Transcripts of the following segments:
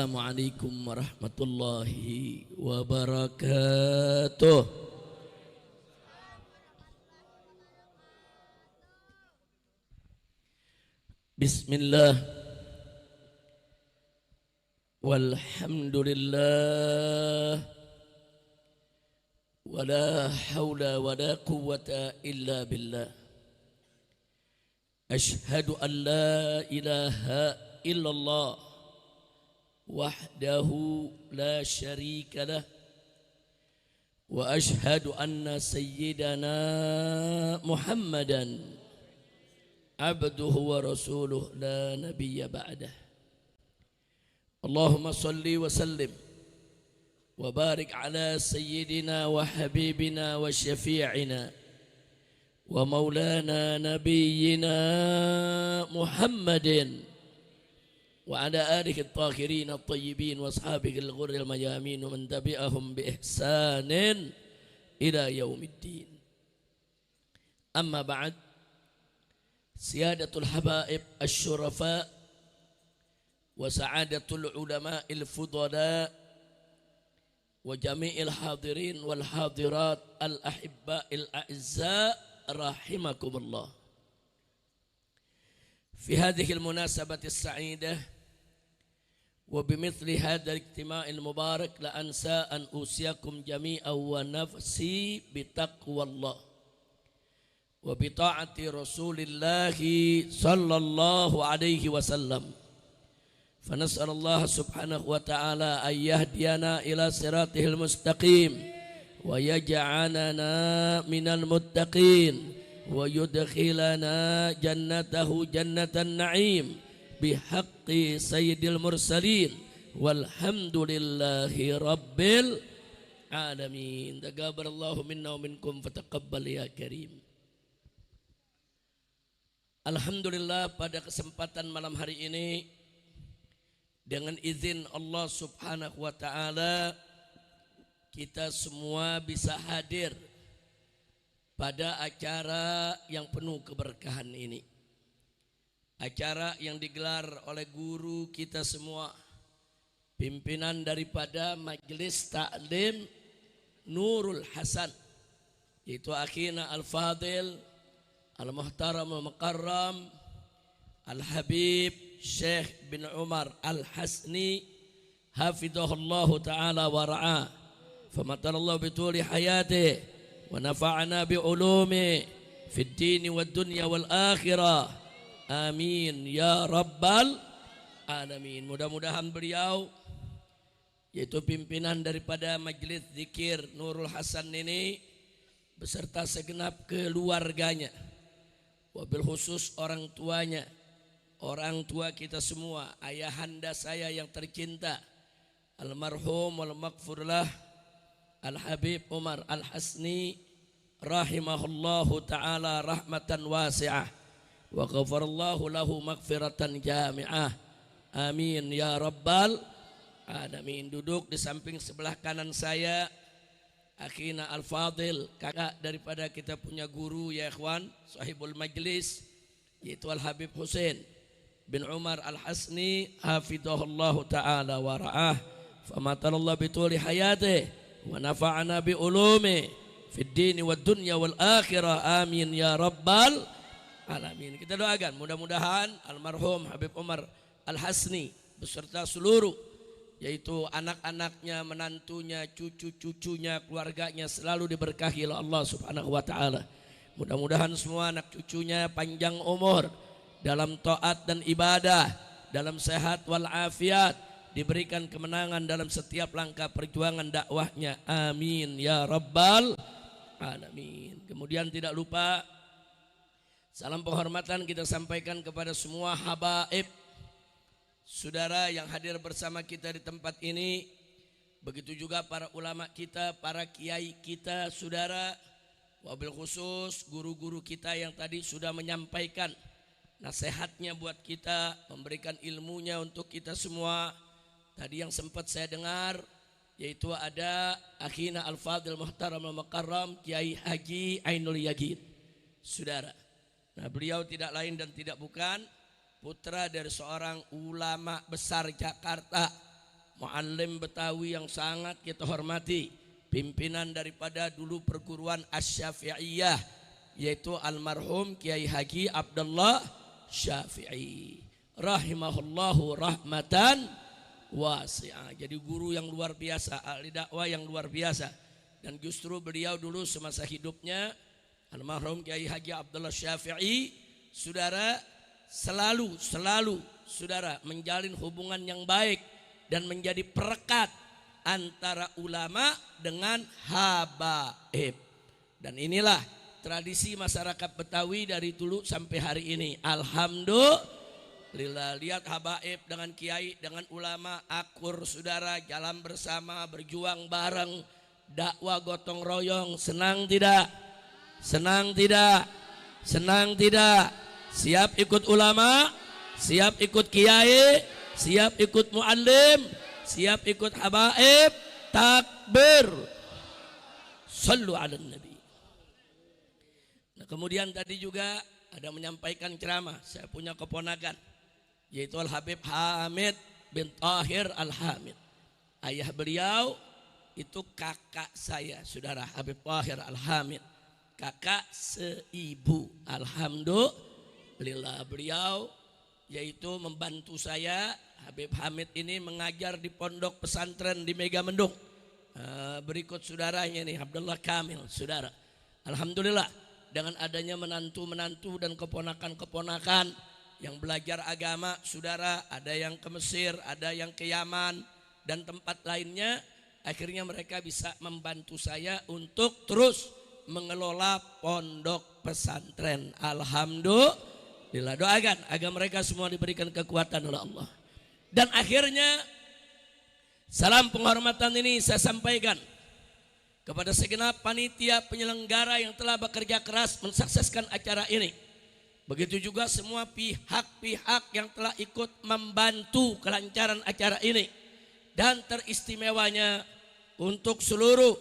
Assalamualaikum warahmatullahi wabarakatuh. Bismillah walhamdulillah wala hawla wala quwwata illa billah. Ashhadu an la ilaha illallah wahdahu la syarika lah wa ashhadu anna sayyidana Muhammadan abduhu wa rasuluh la nabiyya ba'dah. Allahumma salli wa sallim wa barik ala sayyidina wa habibina wa syafi'ina wa maulana nabiyyina Muhammadin wa ala alihi at-tahirin at-tayyibin wa ashabihi al-ghurri al-mayamin wa man tabi'ahum bi ihsanin ila yaumiddin. Amma ba'd, siyadatul habaib asy-syurafa wa sa'adatul ulama'il fudala wa jami'il hadirin wal hadirat al-ahibba'il a'izza rahimakumullah. Fi hadhihi al-munasabati as-sa'idah wa bimithli hadha al-ijtima' al-mubarak la ansa an usiyakum jami'an wa nafsi bitaqwallah wa bi ta'ati Rasulillah sallallahu alaihi wasallam. Fa nas'alullah subhanahu wa ta'ala an yahdiyana ila siratihil mustaqim wa yaj'alana minal muttaqin wa yudkhilana jannatahu jannatan na'im bihaqqi sayyidil mursalin walhamdulillahi rabbil alamin. Taqabbalallahu minna wa minkum fataqabbal ya karim. Alhamdulillah, pada kesempatan malam hari ini dengan izin Allah subhanahu wa ta'ala kita semua bisa hadir pada acara yang penuh keberkahan ini. Acara yang digelar oleh guru kita semua, pimpinan daripada Majelis Ta'lim Nurul Hasan, yaitu akhina Al-Fadil Al-Muhtaram Al-Mukarram Al-Habib Syekh bin Umar Al-Hasni hafidhahullahu ta'ala wa ra'ah, famatallahu bituli hayatih wa nafa'ana bi'ulumi fid dini wad dunya wal akhirah. Amin ya rabbal alamin. Mudah-mudahan beliau, yaitu pimpinan daripada Majelis Zikir Nurul Hasan ini, beserta segenap keluarganya, wabil khusus orang tuanya, orang tua kita semua, ayahanda saya yang tercinta almarhum wal maghfurlah Al-Habib Umar Al-Hasni rahimahullahu ta'ala rahmatan wasi'ah wa ghafarallahu lahu maghfiratan jami'ah. Amin ya rabbal alamin. Duduk di samping sebelah kanan saya akhina Al-Fadil, kakak daripada kita punya guru ya ikhwan, sahibul majlis, yaitu Al-Habib Husain bin Umar Al-Hasni hafidhahullahu ta'ala wa ra'ah, famatallahu bituli hayatih wa nafa'ana bi ulumi fid dini wad dunya wal akhirah. Amin ya rabbal alamin. Kita doakan mudah-mudahan almarhum Habib Umar Al-Hasni beserta seluruh, yaitu anak-anaknya, menantunya, cucu-cucunya, keluarganya selalu diberkahi oleh Allah subhanahu wa ta'ala. Mudah-mudahan semua anak cucunya panjang umur dalam taat dan ibadah, dalam sehat wal afiat, diberikan kemenangan dalam setiap langkah perjuangan dakwahnya. Amin ya rabbal alamin. Kemudian tidak lupa salam penghormatan kita sampaikan kepada semua habaib, saudara yang hadir bersama kita di tempat ini. Begitu juga para ulama kita, para kiai kita, saudara, wabil khusus guru-guru kita yang tadi sudah menyampaikan nasihatnya buat kita, memberikan ilmunya untuk kita semua. Tadi yang sempat saya dengar, yaitu ada akhina Al-Fadil Muhtaram Al-Mukarram Kiai Haji Ainul Yaqin, saudara. Nah, beliau tidak lain dan tidak bukan putra dari seorang ulama besar Jakarta, muallim Betawi yang sangat kita hormati, pimpinan daripada dulu perguruan Asy-Syafi'iyah, yaitu almarhum Kiai Haji Abdullah Syafi'i rahimahullahu rahmatan wasi'ah. Jadi guru yang luar biasa, ahli dakwah yang luar biasa. Dan justru beliau dulu semasa hidupnya almarhum Kiai Haji Abdullah Syafi'i, saudara, selalu saudara menjalin hubungan yang baik dan menjadi perekat antara ulama dengan habaib. Dan inilah tradisi masyarakat Betawi dari dulu sampai hari ini. Alhamdulillah, lihat habaib dengan kiai, dengan ulama akur, saudara, jalan bersama, berjuang bareng, dakwah gotong royong. Senang tidak? Senang tidak? Senang tidak? Siap ikut ulama, siap ikut kiai, siap ikut muallim, siap ikut habaib. Takbir, sallu ala nabi. Nah, kemudian tadi juga ada menyampaikan ceramah. Saya punya keponakan, yaitu Al-Habib Hamid bin Tahir Al-Hamid. Ayah beliau itu kakak saya, saudara, Habib Tahir Al-Hamid, kakak seibu. Alhamdulillah, beliau yaitu membantu saya, Habib Hamid ini, mengajar di pondok pesantren di Megamendung. Berikut saudaranya nih, Abdullah Kamil, saudara. Alhamdulillah, dengan adanya menantu-menantu dan keponakan-keponakan yang belajar agama, saudara, ada yang ke Mesir, ada yang ke Yaman dan tempat lainnya, akhirnya mereka bisa membantu saya untuk terus mengelola pondok pesantren. Alhamdulillah, doakan agar mereka semua diberikan kekuatan oleh Allah. Dan akhirnya salam penghormatan ini saya sampaikan kepada segenap panitia penyelenggara yang telah bekerja keras mensukseskan acara ini. Begitu juga semua pihak-pihak yang telah ikut membantu kelancaran acara ini. Dan teristimewanya untuk seluruh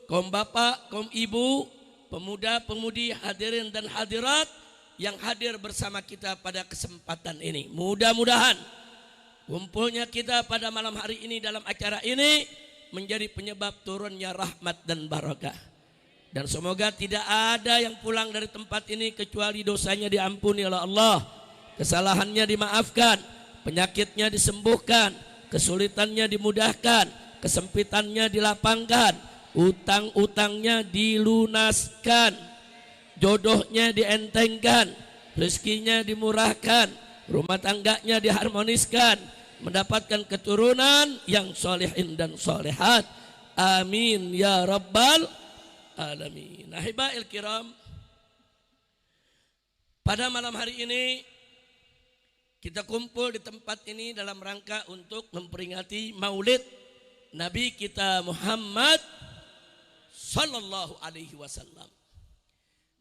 kaum bapak, kaum ibu, pemuda-pemudi, hadirin dan hadirat yang hadir bersama kita pada kesempatan ini. Mudah-mudahan kumpulnya kita pada malam hari ini dalam acara ini menjadi penyebab turunnya rahmat dan barakah. Dan semoga tidak ada yang pulang dari tempat ini kecuali dosanya diampuni oleh Allah, kesalahannya dimaafkan, penyakitnya disembuhkan, kesulitannya dimudahkan, kesempitannya dilapangkan, utang-utangnya dilunaskan, jodohnya dientengkan, rezekinya dimurahkan, rumah tangganya diharmoniskan, mendapatkan keturunan yang solehin dan solehat. Amin ya rabbal alamin. Ahibail kiram, pada malam hari ini kita kumpul di tempat ini dalam rangka untuk memperingati Maulid Nabi kita Muhammad sallallahu alaihi wasallam.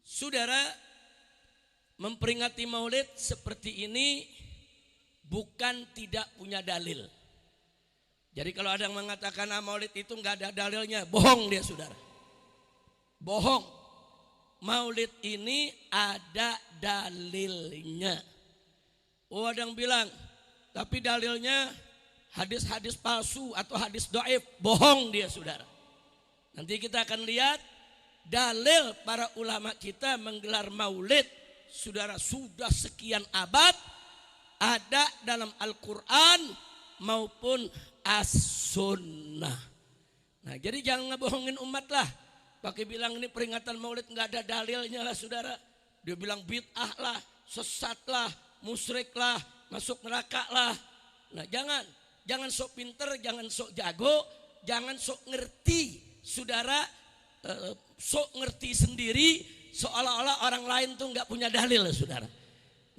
Saudara, memperingati Maulid seperti ini bukan tidak punya dalil. Jadi kalau ada yang mengatakan Maulid itu enggak ada dalilnya, bohong dia, saudara. Bohong. Maulid ini ada dalilnya. Oh, ada yang bilang, tapi dalilnya hadis-hadis palsu atau hadis dhaif. Bohong dia, saudara. Nanti kita akan lihat dalil para ulama kita menggelar Maulid, saudara, sudah sekian abad, ada dalam Al-Quran maupun As-Sunnah. Nah, jadi jangan ngebohongin umat lah. Pakai bilang ini peringatan Maulid nggak ada dalilnya lah, saudara. Dia bilang bid'ah lah, sesat lah, musyrik lah, masuk neraka lah. Nah, jangan sok pinter, jangan sok jago, jangan sok ngerti, saudara. Sok ngerti sendiri seolah-olah orang lain tuh nggak punya dalil, saudara.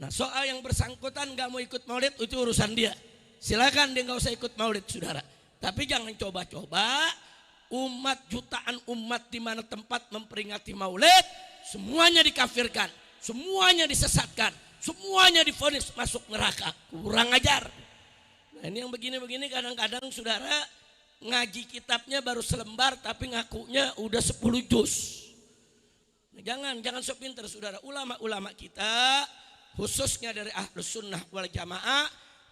Nah, soal yang bersangkutan nggak mau ikut Maulid itu urusan dia. Silakan dia nggak usah ikut Maulid, saudara. Tapi jangan coba-coba umat, jutaan umat di mana tempat memperingati Maulid semuanya dikafirkan, semuanya disesatkan, semuanya divonis masuk neraka. Kurang ajar. Nah, ini yang begini-begini kadang-kadang, saudara, ngaji kitabnya baru selembar tapi ngakunya udah 10 juz. Nah, jangan sok pinter, saudara. Ulama-ulama kita khususnya dari Ahlus Sunnah wal Jamaah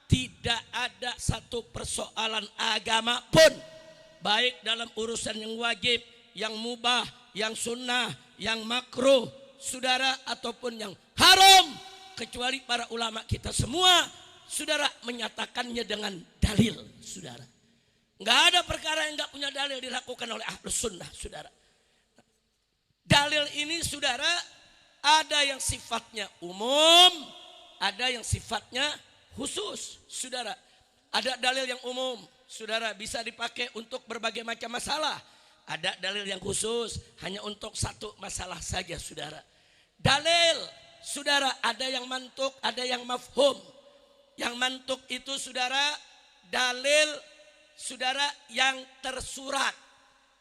tidak ada satu persoalan agama pun, baik dalam urusan yang wajib, yang mubah, yang sunnah, yang makruh, saudara, ataupun yang haram, kecuali para ulama kita semua, saudara, menyatakannya dengan dalil, saudara. Nggak ada perkara yang nggak punya dalil dilakukan oleh ahlus sunnah, saudara. Dalil ini, saudara, ada yang sifatnya umum, ada yang sifatnya khusus, saudara. Ada dalil yang umum, saudara, bisa dipakai untuk berbagai macam masalah. Ada dalil yang khusus, hanya untuk satu masalah saja, saudara. Dalil, saudara, ada yang mantuk, ada yang mafhum. Yang mantuk itu, saudara, dalil, saudara, yang tersurat.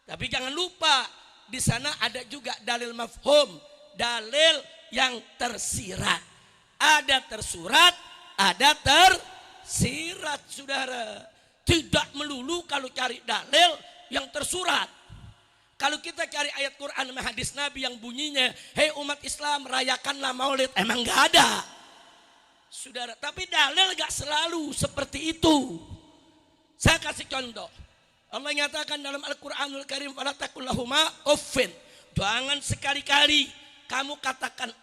Tapi jangan lupa, di sana ada juga dalil mafhum, dalil yang tersirat. Ada tersurat, ada tersirat, saudara. Tidak melulu kalau cari dalil yang tersurat. Kalau kita cari ayat Quran dan hadis Nabi yang bunyinya, hei umat Islam, rayakanlah maulid, emang gak ada, saudara. Tapi dalil gak selalu seperti itu. Saya kasih contoh. Allah nyatakan dalam Al-Quranul Karim, fala taqul lahuma uffin. Jangan sekali-kali kamu katakan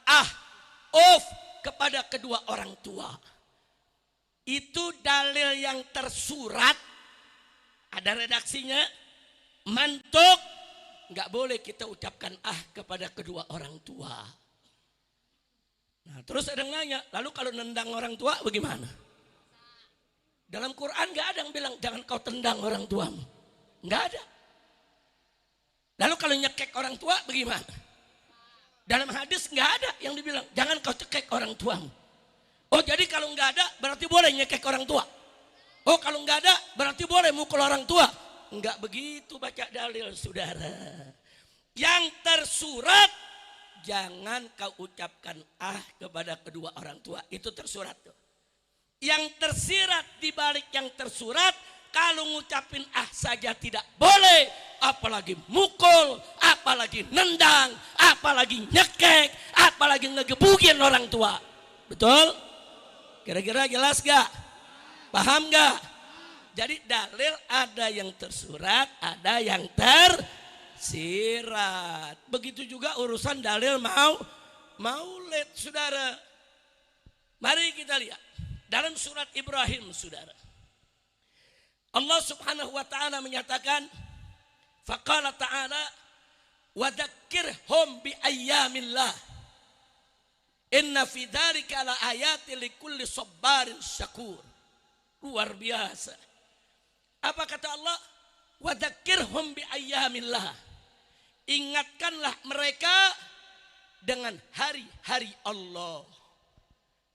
kepada kedua orang tua. Itu dalil yang tersurat, ada redaksinya. Mantuk, nggak boleh kita ucapkan kepada kedua orang tua. Nah, terus ada yang nanya, lalu kalau nendang orang tua bagaimana? Dalam Quran nggak ada yang bilang jangan kau tendang orang tuamu, nggak ada. Lalu kalau nyekek orang tua bagaimana? Dalam hadis nggak ada yang dibilang jangan kau cekek orang tuamu. Oh, jadi kalau nggak ada berarti boleh nyekek orang tua. Oh, kalau nggak ada berarti boleh mukul orang tua. Nggak begitu baca dalil, saudara. Yang tersurat jangan kau ucapkan kepada kedua orang tua, itu tersurat tuh. Yang tersirat dibalik yang tersurat, kalau ngucapin saja tidak boleh, apalagi mukul, apalagi nendang, apalagi nyekek, apalagi ngegebukin orang tua. Betul? Kira-kira jelas gak? Paham gak? Jadi dalil ada yang tersurat, ada yang tersirat. Begitu juga urusan dalil maulid, saudara. Mari kita lihat dalam surat Ibrahim, saudara. Allah Subhanahu wa ta'ala menyatakan, faqala ta'ala wa dzakkirhum bi ayyamillah inna fi dzalika la ayatin likulli sabarin syakur. Luar biasa. Apa kata Allah? Wa dzakkirhum bi ayyamillah. Ingatkanlah mereka dengan hari-hari Allah.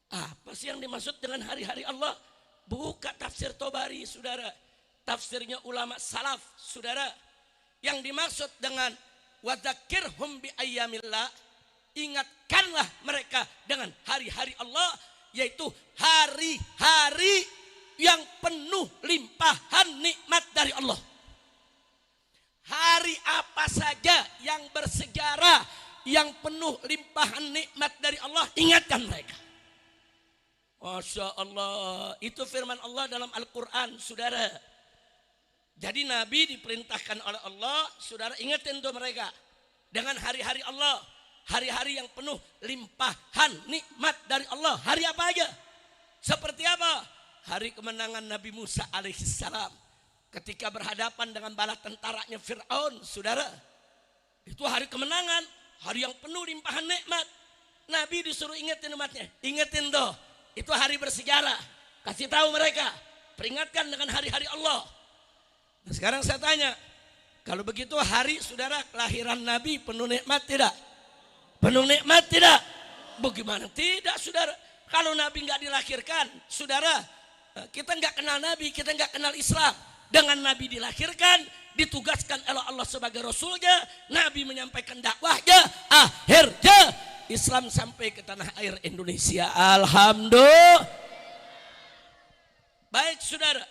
Apa sih yang dimaksud dengan hari-hari Allah? Buka tafsir Tobari, saudara. Tafsirnya ulama salaf, saudara. Yang dimaksud dengan wa dzakkirhum bi ayyamillah, ingatkanlah mereka dengan hari-hari Allah, yaitu hari-hari yang penuh limpahan nikmat dari Allah. Hari apa saja yang bersejarah, yang penuh limpahan nikmat dari Allah, ingatkan mereka. Masya Allah, itu firman Allah dalam Al-Quran, saudara. Jadi Nabi diperintahkan oleh Allah, saudara, ingatin tuh mereka dengan hari-hari Allah, hari-hari yang penuh limpahan nikmat dari Allah. Hari apa aja? Seperti apa? Hari kemenangan Nabi Musa alaihissalam ketika berhadapan dengan bala tentaranya Fir'aun, saudara. Itu hari kemenangan, hari yang penuh limpahan nikmat. Nabi disuruh ingatin umatnya, ingatin tuh. Itu hari bersejarah. Kasih tahu mereka, peringatkan dengan hari-hari Allah. Nah, sekarang saya tanya, kalau begitu hari, saudara, kelahiran Nabi penuh nikmat tidak? Penuh nikmat tidak? Bagaimana tidak, saudara? Kalau Nabi nggak dilahirkan, saudara, kita nggak kenal Nabi, kita nggak kenal Islam. Dengan Nabi dilahirkan, ditugaskan oleh Allah sebagai Rasulnya, Nabi menyampaikan dakwahnya, akhirnya Islam sampai ke tanah air Indonesia. Alhamdulillah. Baik, saudara,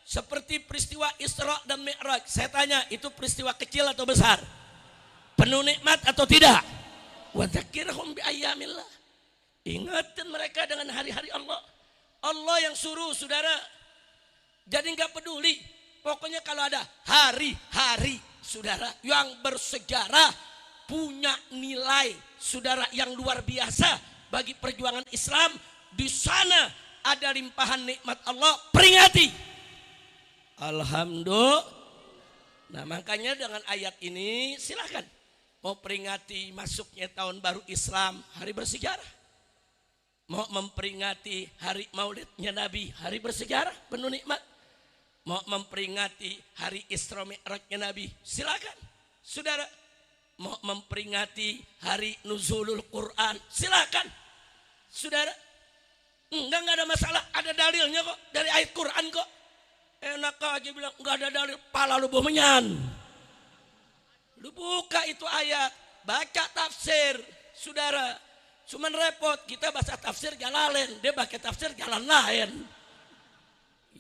seperti peristiwa Isra dan Mi'raj, saya tanya, itu peristiwa kecil atau besar? Penuh nikmat atau tidak? Wa dzakkirhum bi ayyamillah. Ingatkan mereka dengan hari-hari Allah. Allah yang suruh, saudara. Jadi nggak peduli. Pokoknya kalau ada hari-hari, saudara, yang bersejarah, punya nilai, saudara, yang luar biasa bagi perjuangan Islam, di sana ada limpahan nikmat Allah, peringati. Alhamdulillah. Nah, makanya dengan ayat ini silakan mau peringati masuknya tahun baru Islam, hari bersejarah. Mau memperingati hari maulidnya Nabi, hari bersejarah, penuh nikmat. Mau memperingati hari Isra Mi'rajnya Nabi, silakan. Saudara, mau memperingati hari nuzulul Quran, silakan. Saudara, enggak ada masalah, ada dalilnya kok dari ayat Quran kok. Enak aja bilang enggak ada dalil, pala lu bomenyan. Lu buka itu ayat, baca tafsir, saudara. Cuman repot, kita baca tafsir Jalalain, dia pakai tafsir jalan lain.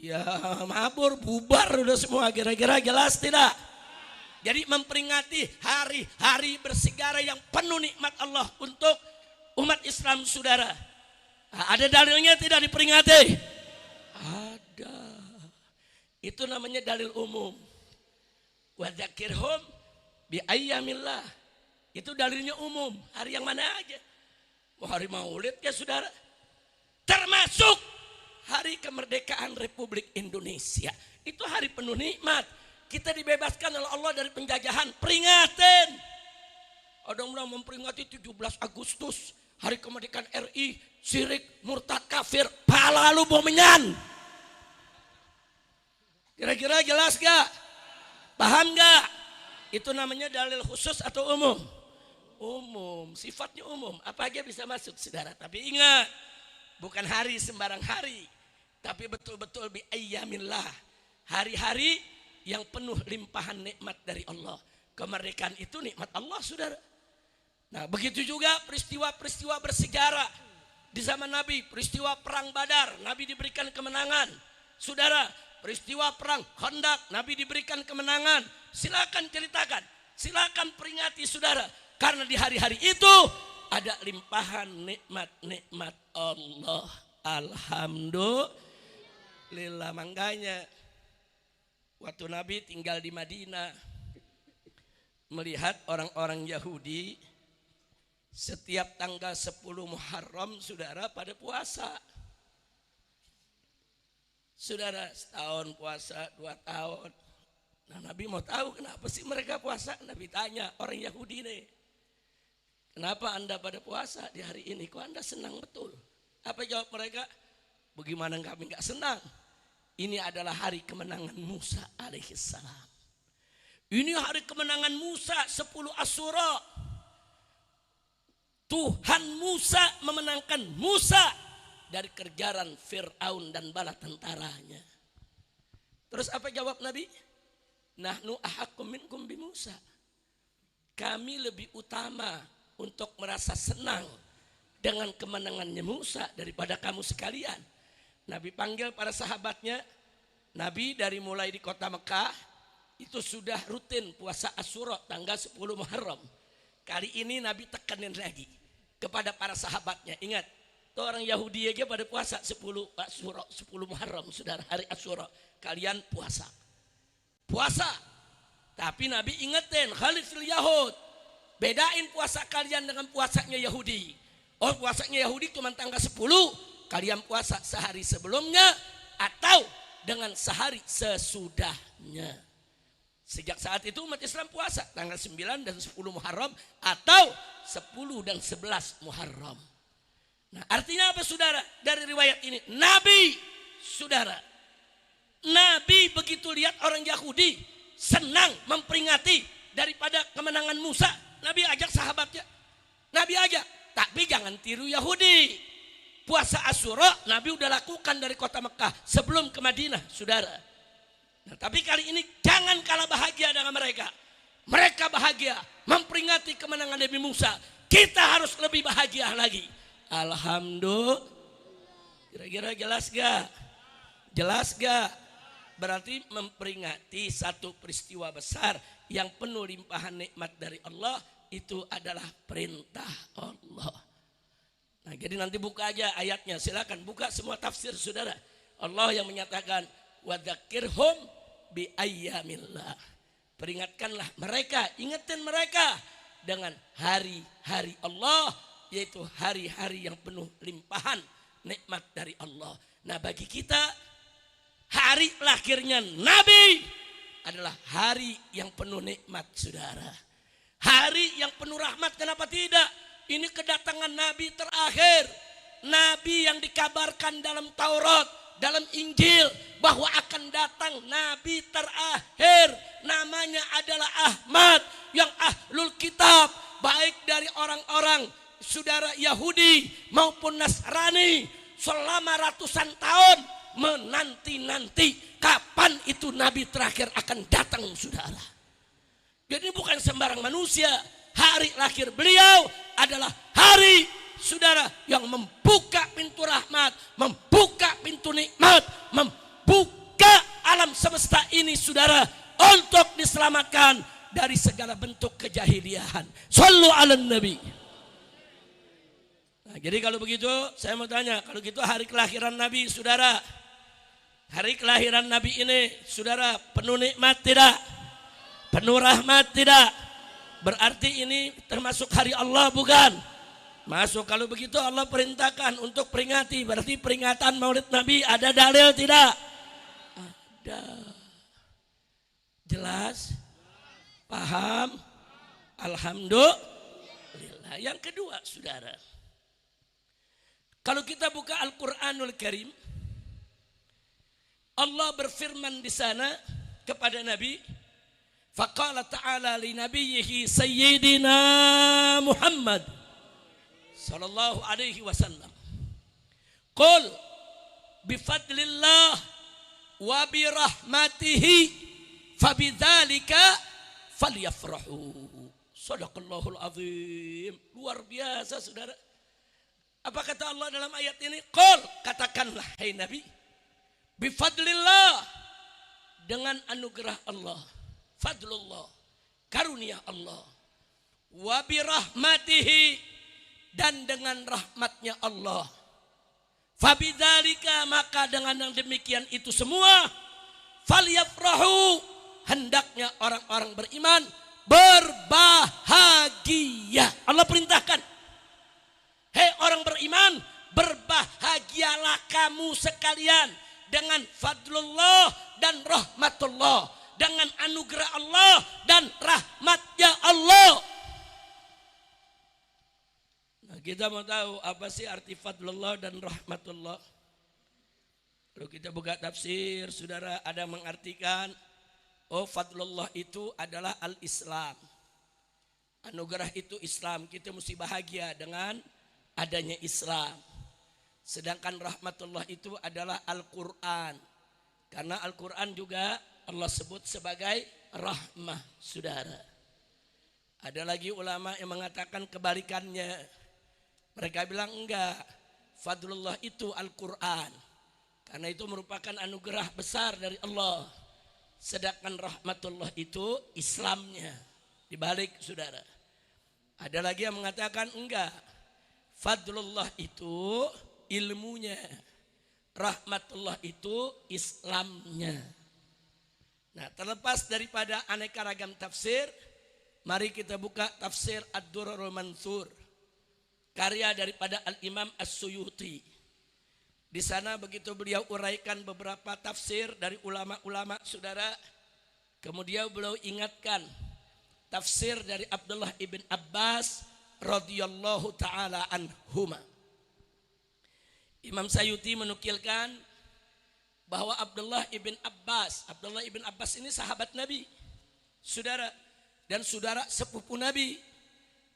Ya mabur, bubar udah semua, kira-kira jelas tidak? Jadi memperingati hari-hari bersejarah yang penuh nikmat Allah untuk umat Islam, saudara. Ada dalilnya tidak diperingati? Ada. Itu namanya dalil umum. Wa dzakirhum bi ayyamillah. Itu dalilnya umum, hari yang mana aja. Hari maulid ya saudara, termasuk hari kemerdekaan Republik Indonesia. Itu hari penuh nikmat. Kita dibebaskan oleh Allah dari penjajahan. Peringatin. Ada orang memperingati 17 Agustus, hari kemerdekaan RI, syirik, murtad, kafir, pala lu bomenyan. Kira-kira jelas gak? Paham gak? Itu namanya dalil khusus atau umum? Umum, sifatnya umum, apa aja bisa masuk, saudara. Tapi ingat, bukan hari sembarang hari, tapi betul-betul bi ayyamillah, hari-hari yang penuh limpahan nikmat dari Allah. Kemerdekaan itu nikmat Allah, saudara. Nah, begitu juga peristiwa-peristiwa bersejarah di zaman Nabi, peristiwa perang Badar, Nabi diberikan kemenangan, saudara. Peristiwa perang Khandaq, Nabi diberikan kemenangan. Silakan ceritakan, silakan peringati, saudara. Karena di hari-hari itu ada limpahan nikmat-nikmat Allah. Alhamdulillah. Makanya waktu Nabi tinggal di Madinah, melihat orang-orang Yahudi setiap tanggal 10 Muharram, saudara, pada puasa. Saudara, setahun puasa, 2 tahun. Nah, Nabi mau tahu kenapa sih mereka puasa. Nabi tanya orang Yahudi nih, kenapa anda pada puasa di hari ini? Kok anda senang betul? Apa jawab mereka? Bagaimana kami gak senang? Ini adalah hari kemenangan Musa alaihissalam. Ini hari kemenangan Musa 10 Asyura. Tuhan Musa memenangkan Musa dari kejaran Fir'aun dan bala tentaranya. Terus apa jawab Nabi? Nahnu ahaqqu minkum bi Musa. Kami lebih utama untuk merasa senang dengan kemenangannya Musa daripada kamu sekalian. Nabi panggil para sahabatnya. Nabi dari mulai di kota Mekah itu sudah rutin puasa Asyura tanggal 10 Muharram. Kali ini Nabi tekanin lagi kepada para sahabatnya. Ingat, tuh orang Yahudi aja pada puasa 10 Asyura, 10 Muharram, saudara, hari Asyura. Kalian puasa. Puasa. Tapi Nabi ingetin, khalifil Yahud. Bedain puasa kalian dengan puasanya Yahudi. Oh, puasanya Yahudi cuma tanggal 10. Kalian puasa sehari sebelumnya atau dengan sehari sesudahnya. Sejak saat itu umat Islam puasa tanggal 9 dan 10 Muharram atau 10 dan 11 Muharram. Nah, artinya apa, saudara? Dari riwayat ini, Nabi, saudara, Nabi begitu lihat orang Yahudi senang memperingati daripada kemenangan Musa, Nabi ajak sahabatnya. Nabi ajak, tapi jangan tiru Yahudi. Puasa Asyura Nabi udah lakukan dari kota Mekah sebelum ke Madinah, saudara. Nah, tapi kali ini jangan kalah bahagia dengan mereka. Mereka bahagia memperingati kemenangan Nabi Musa. Kita harus lebih bahagia lagi. Alhamdulillah. Kira-kira jelas gak? Jelas gak? Berarti memperingati satu peristiwa besar yang penuh limpahan nikmat dari Allah, itu adalah perintah Allah. Nah, jadi nanti buka aja ayatnya, silakan buka semua tafsir saudara. Allah yang menyatakan wadzakirhum bi ayyamillah. Peringatkanlah mereka, ingetin mereka dengan hari-hari Allah, yaitu hari-hari yang penuh limpahan nikmat dari Allah. Nah, bagi kita hari lahirnya Nabi adalah hari yang penuh nikmat saudara. Hari yang penuh rahmat, kenapa tidak? Ini kedatangan Nabi terakhir. Nabi yang dikabarkan dalam Taurat, dalam Injil, bahwa akan datang Nabi terakhir. Namanya adalah Ahmad, yang ahlul kitab. Baik dari orang-orang saudara Yahudi maupun Nasrani. Selama ratusan tahun menanti-nanti kapan itu Nabi terakhir akan datang saudara. Jadi bukan sembarang manusia. Hari lahir beliau adalah hari saudara yang membuka pintu rahmat, membuka pintu nikmat, membuka alam semesta ini saudara untuk diselamatkan dari segala bentuk kejahiliahan. Shallu ala nabi. Nah, jadi kalau begitu saya mau tanya, kalau gitu hari kelahiran Nabi saudara, hari kelahiran Nabi ini saudara penuh nikmat tidak? Penuh rahmat tidak? Berarti ini termasuk hari Allah bukan? Masuk. Kalau begitu Allah perintahkan untuk peringati. Berarti peringatan Maulid Nabi ada dalil tidak? Ada. Jelas? Paham? Alhamdulillah. Yang kedua saudara, kalau kita buka Al-Quranul Karim, Allah berfirman di sana kepada Nabi, faqala ta'ala li nabiyhi sayyidina Muhammad sallallahu alaihi wasallam, qul bifadlillah wa birahmatihi fabidzalika falyafrahu. Shadaqallahul azim. Luar biasa saudara. Apa kata Allah dalam ayat ini? Qul, katakanlah hai Nabi, bifadlillah, dengan anugerah Allah, fadlullah, karunia Allah, wa birahmatihi, dan dengan rahmatnya Allah, fabidzalika, maka dengan yang demikian itu semua, falyafrahu, hendaknya orang-orang beriman berbahagia. Allah perintahkan, hei orang beriman, berbahagialah kamu sekalian dengan fadlullah dan rahmatullah, dengan anugerah Allah dan rahmatnya Allah. Nah, kita mau tahu apa sih arti fadlullah dan rahmatullah. Kalau kita buka tafsir, saudara, ada mengartikan, oh fadlullah itu adalah al-Islam. Anugerah itu Islam, kita mesti bahagia dengan adanya Islam. Sedangkan rahmatullah itu adalah Al-Quran. Karena Al-Quran juga Allah sebut sebagai rahmah saudara. Ada lagi ulama yang mengatakan kebalikannya. Mereka bilang enggak, fadlullah itu Al-Quran. Karena itu merupakan anugerah besar dari Allah. Sedangkan rahmatullah itu Islamnya. Dibalik saudara. Ada lagi yang mengatakan enggak, fadlullah itu ilmunya, rahmatullah itu Islamnya. Nah, terlepas daripada aneka ragam tafsir, mari kita buka tafsir Ad-Durrul Mansur, karya daripada Al-Imam As-Suyuti. Di sana begitu beliau uraikan beberapa tafsir dari ulama-ulama saudara, kemudian beliau ingatkan tafsir dari Abdullah ibn Abbas radhiyallahu taala anhuma. Imam Suyuti menukilkan bahwa Abdullah ibn Abbas ini sahabat Nabi, saudara, dan saudara sepupu Nabi.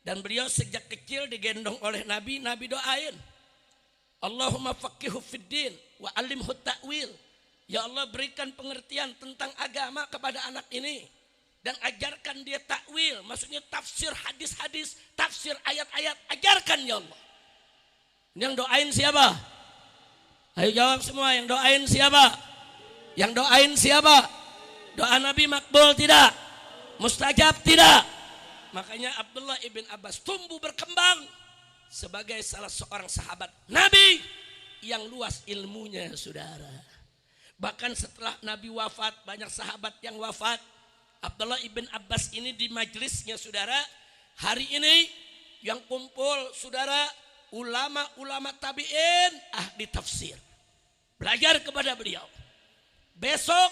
Dan beliau sejak kecil digendong oleh Nabi, Nabi doain, Allahumma faqihu fiddin wa alimhu ta'wil. Ya Allah, berikan pengertian tentang agama kepada anak ini dan ajarkan dia takwil, maksudnya tafsir hadis-hadis, tafsir ayat-ayat, ajarkan ya Allah. Yang doain siapa? Ayo jawab semua, yang doain siapa? Yang doain siapa? Doa Nabi makbul tidak? Mustajab tidak? Makanya Abdullah ibn Abbas tumbuh berkembang sebagai salah seorang sahabat Nabi yang luas ilmunya, saudara. Bahkan setelah Nabi wafat, banyak sahabat yang wafat. Abdullah ibn Abbas ini di majelisnya, saudara, hari ini yang kumpul, saudara, ulama-ulama tabi'in, ahli tafsir. Belajar kepada beliau. Besok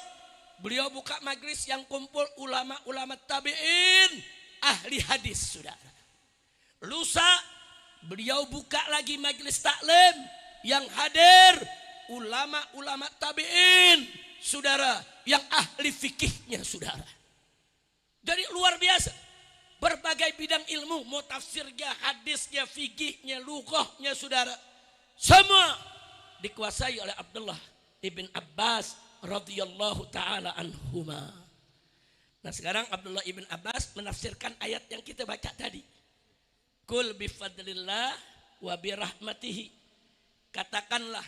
beliau buka majelis yang kumpul ulama-ulama tabi'in, ahli hadis, saudara. Lusa beliau buka lagi majelis taklim yang hadir ulama-ulama tabi'in, saudara, yang ahli fikihnya, saudara. Jadi luar biasa. Berbagai bidang ilmu, mau tafsirnya, hadisnya, fikihnya, lughahnya, saudara. Semua dikuasai oleh Abdullah ibn Abbas radhiyallahu taala anhuma. Nah, sekarang Abdullah ibn Abbas menafsirkan ayat yang kita baca tadi. Qul bifadlillah wa birahmatihi. Katakanlah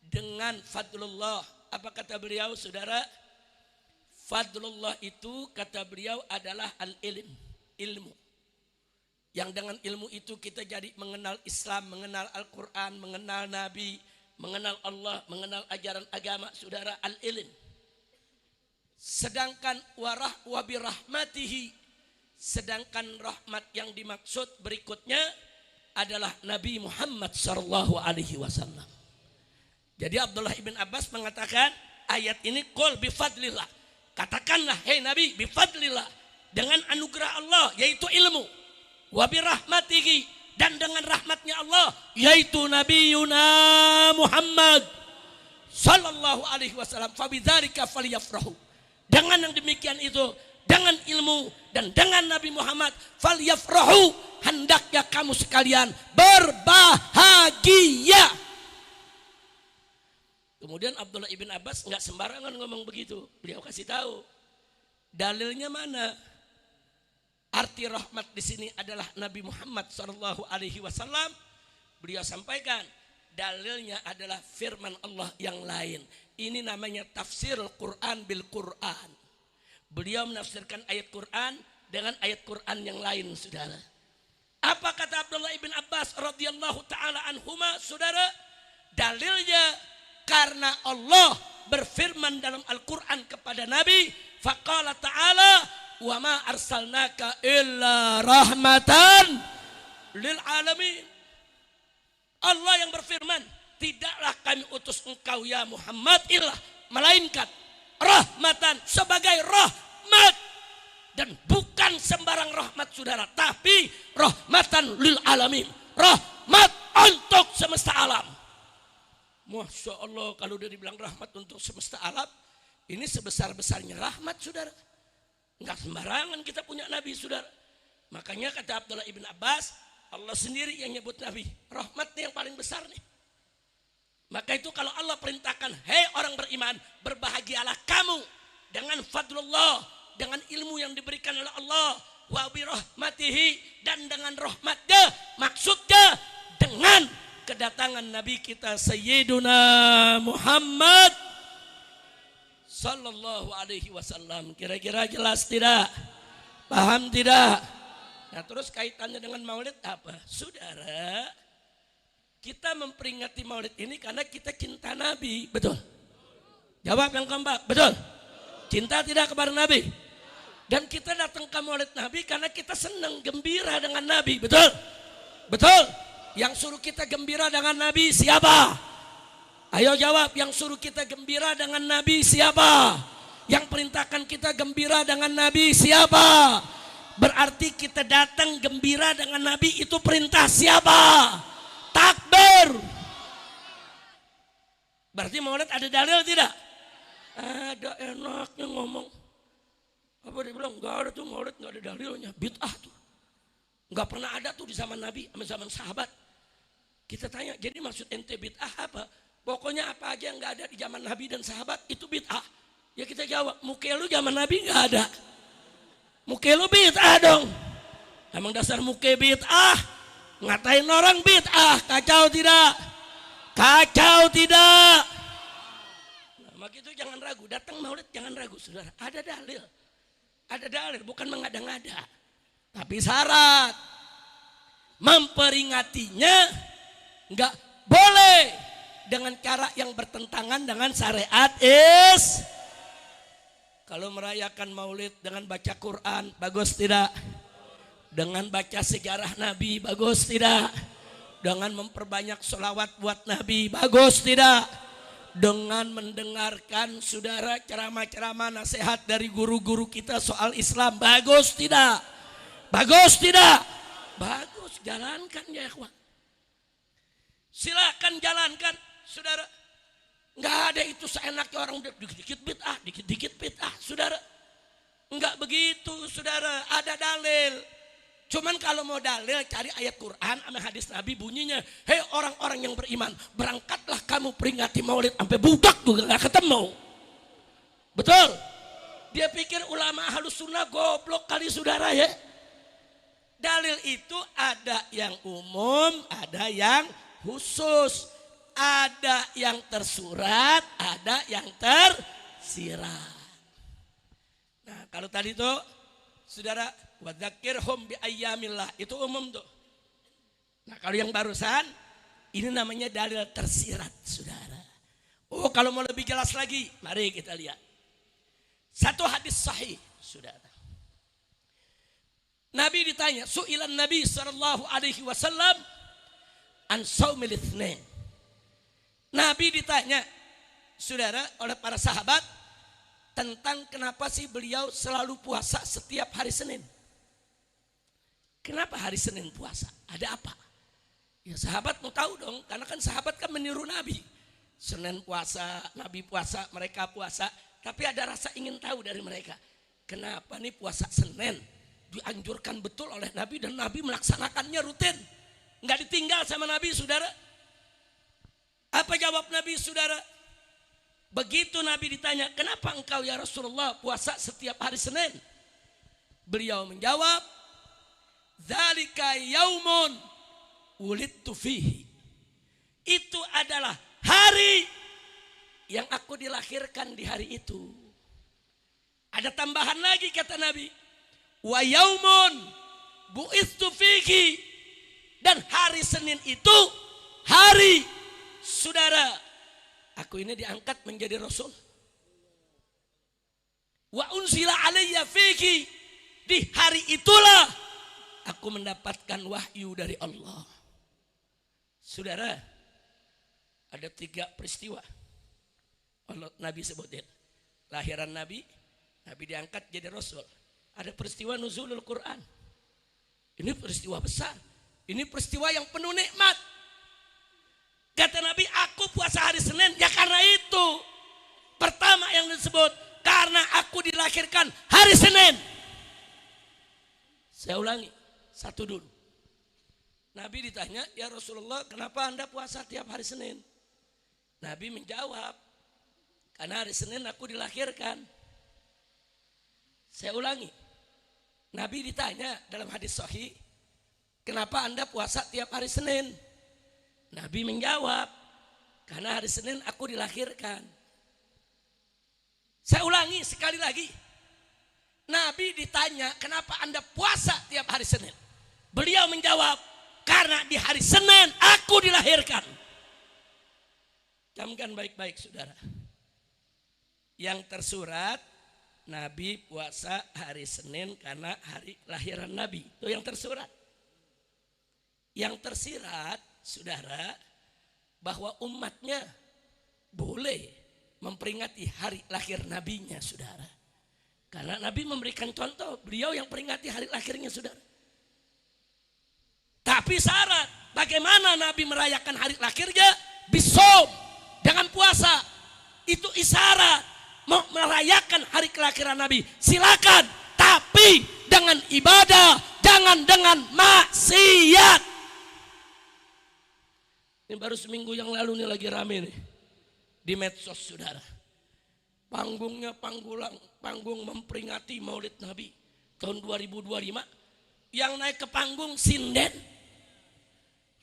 dengan fadlullah. Apa kata beliau, saudara? Fadlullah itu kata beliau adalah al-ilm, ilmu. Yang dengan ilmu itu kita jadi mengenal Islam, mengenal Al-Quran, mengenal Nabi, mengenal Allah, mengenal ajaran agama, saudara, al-ilm. Sedangkan wa birahmatihi, sedangkan rahmat yang dimaksud berikutnya adalah Nabi Muhammad sallallahu alaihi wasallam. Jadi Abdullah ibn Abbas mengatakan ayat ini qul bifadlillah. Katakanlah, hei Nabi, bifadlillah, dengan anugerah Allah yaitu ilmu, wa birahmatihi, dan dengan rahmatnya Allah yaitu Nabi Yuna Muhammad sallallahu alaihi wasallam, fabidzalika falyafrahu. Dengan yang demikian itu, dengan ilmu dan dengan Nabi Muhammad, falyafrahu, hendaknya kamu sekalian berbahagia. Kemudian Abdullah ibn Abbas nggak sembarangan ngomong begitu. Beliau kasih tahu dalilnya mana. Arti rahmat di sini adalah Nabi Muhammad sallallahu alaihi wasallam. Beliau sampaikan dalilnya adalah firman Allah yang lain. Ini namanya tafsir Quran bil Quran. Beliau menafsirkan ayat Quran dengan ayat Quran yang lain, saudara. Apa kata Abdullah ibn Abbas radhiyallahu taala anhuma, saudara? Dalilnya karena Allah berfirman dalam Al-Quran kepada Nabi, faqala ta'ala wa ma arsalnaka illa rahmatan lil alamin. Allah yang berfirman, tidaklah kami utus engkau ya Muhammad illa, melainkan rahmatan, sebagai rahmat. Dan bukan sembarang rahmat, saudara, tapi rahmatan lil alamin, rahmat untuk semesta alam. Masya Allah, kalau udah dibilang rahmat untuk semesta alam, ini sebesar-besarnya rahmat, saudara. Enggak sembarangan kita punya Nabi, saudara. Makanya kata Abdullah ibn Abbas, Allah sendiri yang nyebut Nabi, rahmatnya yang paling besar nih. Maka itu kalau Allah perintahkan, hei orang beriman, berbahagialah kamu dengan fadlullah, dengan ilmu yang diberikan oleh Allah, wa birahmatihi, dan dengan rahmatnya, maksudnya dengan kedatangan Nabi kita Sayyiduna Muhammad sallallahu alaihi wasallam. Kira-kira jelas tidak? Paham tidak? Nah, terus kaitannya dengan maulid apa? Saudara, kita memperingati maulid ini karena kita cinta Nabi, betul? Jawab yang keempat, betul? Cinta tidak kepada Nabi? Dan kita datang ke maulid Nabi karena kita senang, gembira dengan Nabi, betul? Betul? Yang suruh kita gembira dengan Nabi siapa? Ayo jawab, yang suruh kita gembira dengan Nabi siapa? Yang perintahkan kita gembira dengan Nabi siapa? Berarti kita datang gembira dengan Nabi itu perintah siapa? Takbir. Berarti maulid ada dalil tidak? Ada, enaknya ngomong. Apa dia bilang? Enggak ada tuh maulid, enggak ada dalilnya. Bid'ah tuh. Enggak pernah ada tuh di zaman Nabi, sama zaman sahabat. Kita tanya, jadi maksud ente bid'ah apa? Pokoknya apa aja yang gak ada di zaman Nabi dan sahabat itu bid'ah. Ya kita jawab, muke lu zaman Nabi gak ada. Muke lu bid'ah dong. Emang dasar muke bid'ah. Ngatain orang bid'ah. Kacau tidak? Kacau tidak? Nah, maka itu jangan ragu. Datang maulid jangan ragu, saudara. Ada dalil. Ada dalil, bukan mengada-ngada. Tapi syarat. memperingatinya nggak boleh dengan cara yang bertentangan dengan syariat Kalau merayakan maulid dengan baca Quran, bagus tidak? Dengan baca sejarah Nabi, bagus tidak? Dengan memperbanyak sholawat buat Nabi, bagus tidak? Dengan mendengarkan saudara ceramah-ceramah nasihat dari guru-guru kita soal Islam, bagus tidak? Bagus tidak? Bagus, jalankan ya ikhwan. Silakan jalankan saudara. Nggak ada itu seenaknya orang dikit-dikit bid'ah, saudara. Nggak begitu, saudara. Ada dalil. Cuman kalau mau dalil, cari ayat Quran sama hadis Nabi bunyinya, hei orang-orang yang beriman, berangkatlah kamu peringati maulid sampai budak juga nggak ketemu. Betul? Dia pikir ulama Ahlus Sunnah goblok kali saudara ya. Dalil itu ada yang umum, ada yang khusus. Ada yang tersurat, ada yang tersirat. Nah, kalau tadi itu saudara, wadzakirhum bi ayyamillah, itu umum tuh. Nah, kalau yang barusan ini namanya dalil tersirat, saudara. Oh, kalau mau lebih jelas lagi, mari kita lihat. Satu hadis sahih, saudara. Nabi ditanya, su'ilan Nabi sallallahu alaihi wasallam an shaumil itsnain. Nabi ditanya, saudara, oleh para sahabat tentang kenapa sih beliau selalu puasa setiap hari Senin. Kenapa hari Senin puasa? Ada apa? Ya sahabat mau tahu dong, karena kan sahabat kan meniru Nabi. Senin puasa, Nabi puasa, mereka puasa. Tapi ada rasa ingin tahu dari mereka. Kenapa nih puasa Senin dianjurkan betul oleh Nabi dan Nabi melaksanakannya rutin. Nggak ditinggal sama Nabi, saudara. Apa jawab Nabi, saudara? Begitu Nabi ditanya, kenapa engkau ya Rasulullah puasa setiap hari Senin? Beliau menjawab, dzalika yaumun wulidtu fihi. Itu adalah hari yang aku dilahirkan di hari itu. Ada tambahan lagi kata Nabi, wa yaumun bu'itstu fihi. Dan hari Senin itu hari, saudara, aku ini diangkat menjadi Rasul. Wa unzila alayya fihi. Di hari itulah aku mendapatkan wahyu dari Allah. Saudara, ada 3 peristiwa. Allah Nabi sebutin. Lahiran Nabi, Nabi diangkat jadi Rasul. Ada peristiwa nuzulul Quran. Ini peristiwa besar. Ini peristiwa yang penuh nikmat. Kata Nabi, aku puasa hari Senin ya karena itu. Pertama yang disebut, karena aku dilahirkan hari Senin. Saya ulangi, satu dulu. Nabi ditanya, ya Rasulullah, kenapa Anda puasa tiap hari Senin? Nabi menjawab, karena hari Senin aku dilahirkan. Saya ulangi. Nabi ditanya dalam hadis sahih, kenapa Anda puasa tiap hari Senin? Nabi menjawab, karena hari Senin aku dilahirkan. Saya ulangi sekali lagi. Nabi ditanya, kenapa Anda puasa tiap hari Senin? Beliau menjawab, karena di hari Senin aku dilahirkan. Camkan baik-baik saudara. Yang tersurat, Nabi puasa hari Senin karena hari lahiran Nabi. Itu yang tersurat. Yang tersirat, saudara, bahwa umatnya boleh memperingati hari lahir nabinya, saudara. Karena Nabi memberikan contoh, beliau yang peringati hari lahirnya, saudara. Tapi syarat, bagaimana Nabi merayakan hari lahirnya? Bisom, dengan puasa. Itu isyarat, mau merayakan hari kelahiran Nabi, silakan. Tapi dengan ibadah, jangan dengan maksiat. Ini baru seminggu yang lalu nih lagi rame nih di medsos, saudara. Panggungnya panggung memperingati Maulid Nabi tahun 2025. Yang naik ke panggung sinden.